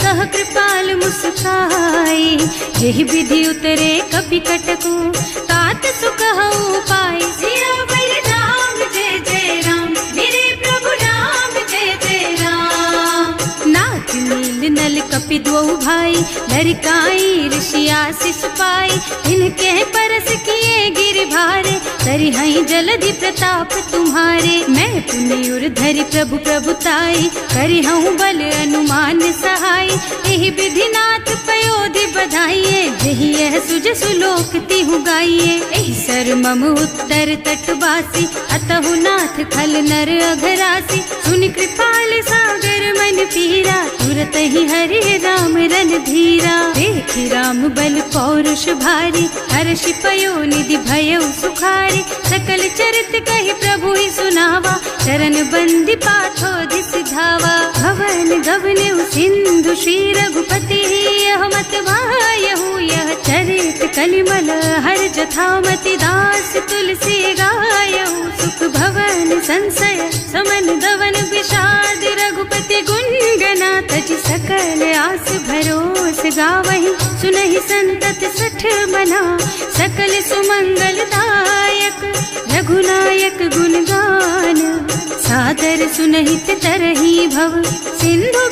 A: कह कृपाल मुस्काई। यही विधि उतरे कपि कटकु, तात सुकहु पाई। सियावर राम जय जय राम, मेरे प्रभु राम जय जय राम। नाथ नील नल कपि द्वौ भाई, लरिकाई ऋषि आशीष पाई। इनके परस किए गिर भारे, तरि हई जलधि प्रताप तुम्हारे। मैं पुनि उर धरि प्रभु प्रभुताई, करि हूँ बल अनुमान सहाय। यही विधि नाथ पयोधि बधाइए, यही यह सुज सुलोक तिहु गाइए। एहि सर मम उत्तर तटवासी, अतहु नाथ खल नर अघरासी। सुनि कृपाल सागर मन पीरा, तुरत तही हरे राम रणधीरा। देखि राम बल पौरुष भारी, हर्षि पयो निधि भयउ सुखारी। सकल चरित कहि प्रभु ही सुनावा, चरण बंदी पाथो दिस धावा। भवन गवनेउ सिंधु श्री रघुपति, यह मत वायहु यह चरित कलिमल हर जथामति। दास तुलसी गायहु, सुख भवन संशय समन गवन विषाद। रघुपति गुण गना तज सकल आस भरोस गावहि। सुनहि संतत सठ मना, सकल सुमंगल दायक। रघुनायक गुण गान, सादर सुनहित तरही भव। सिंधु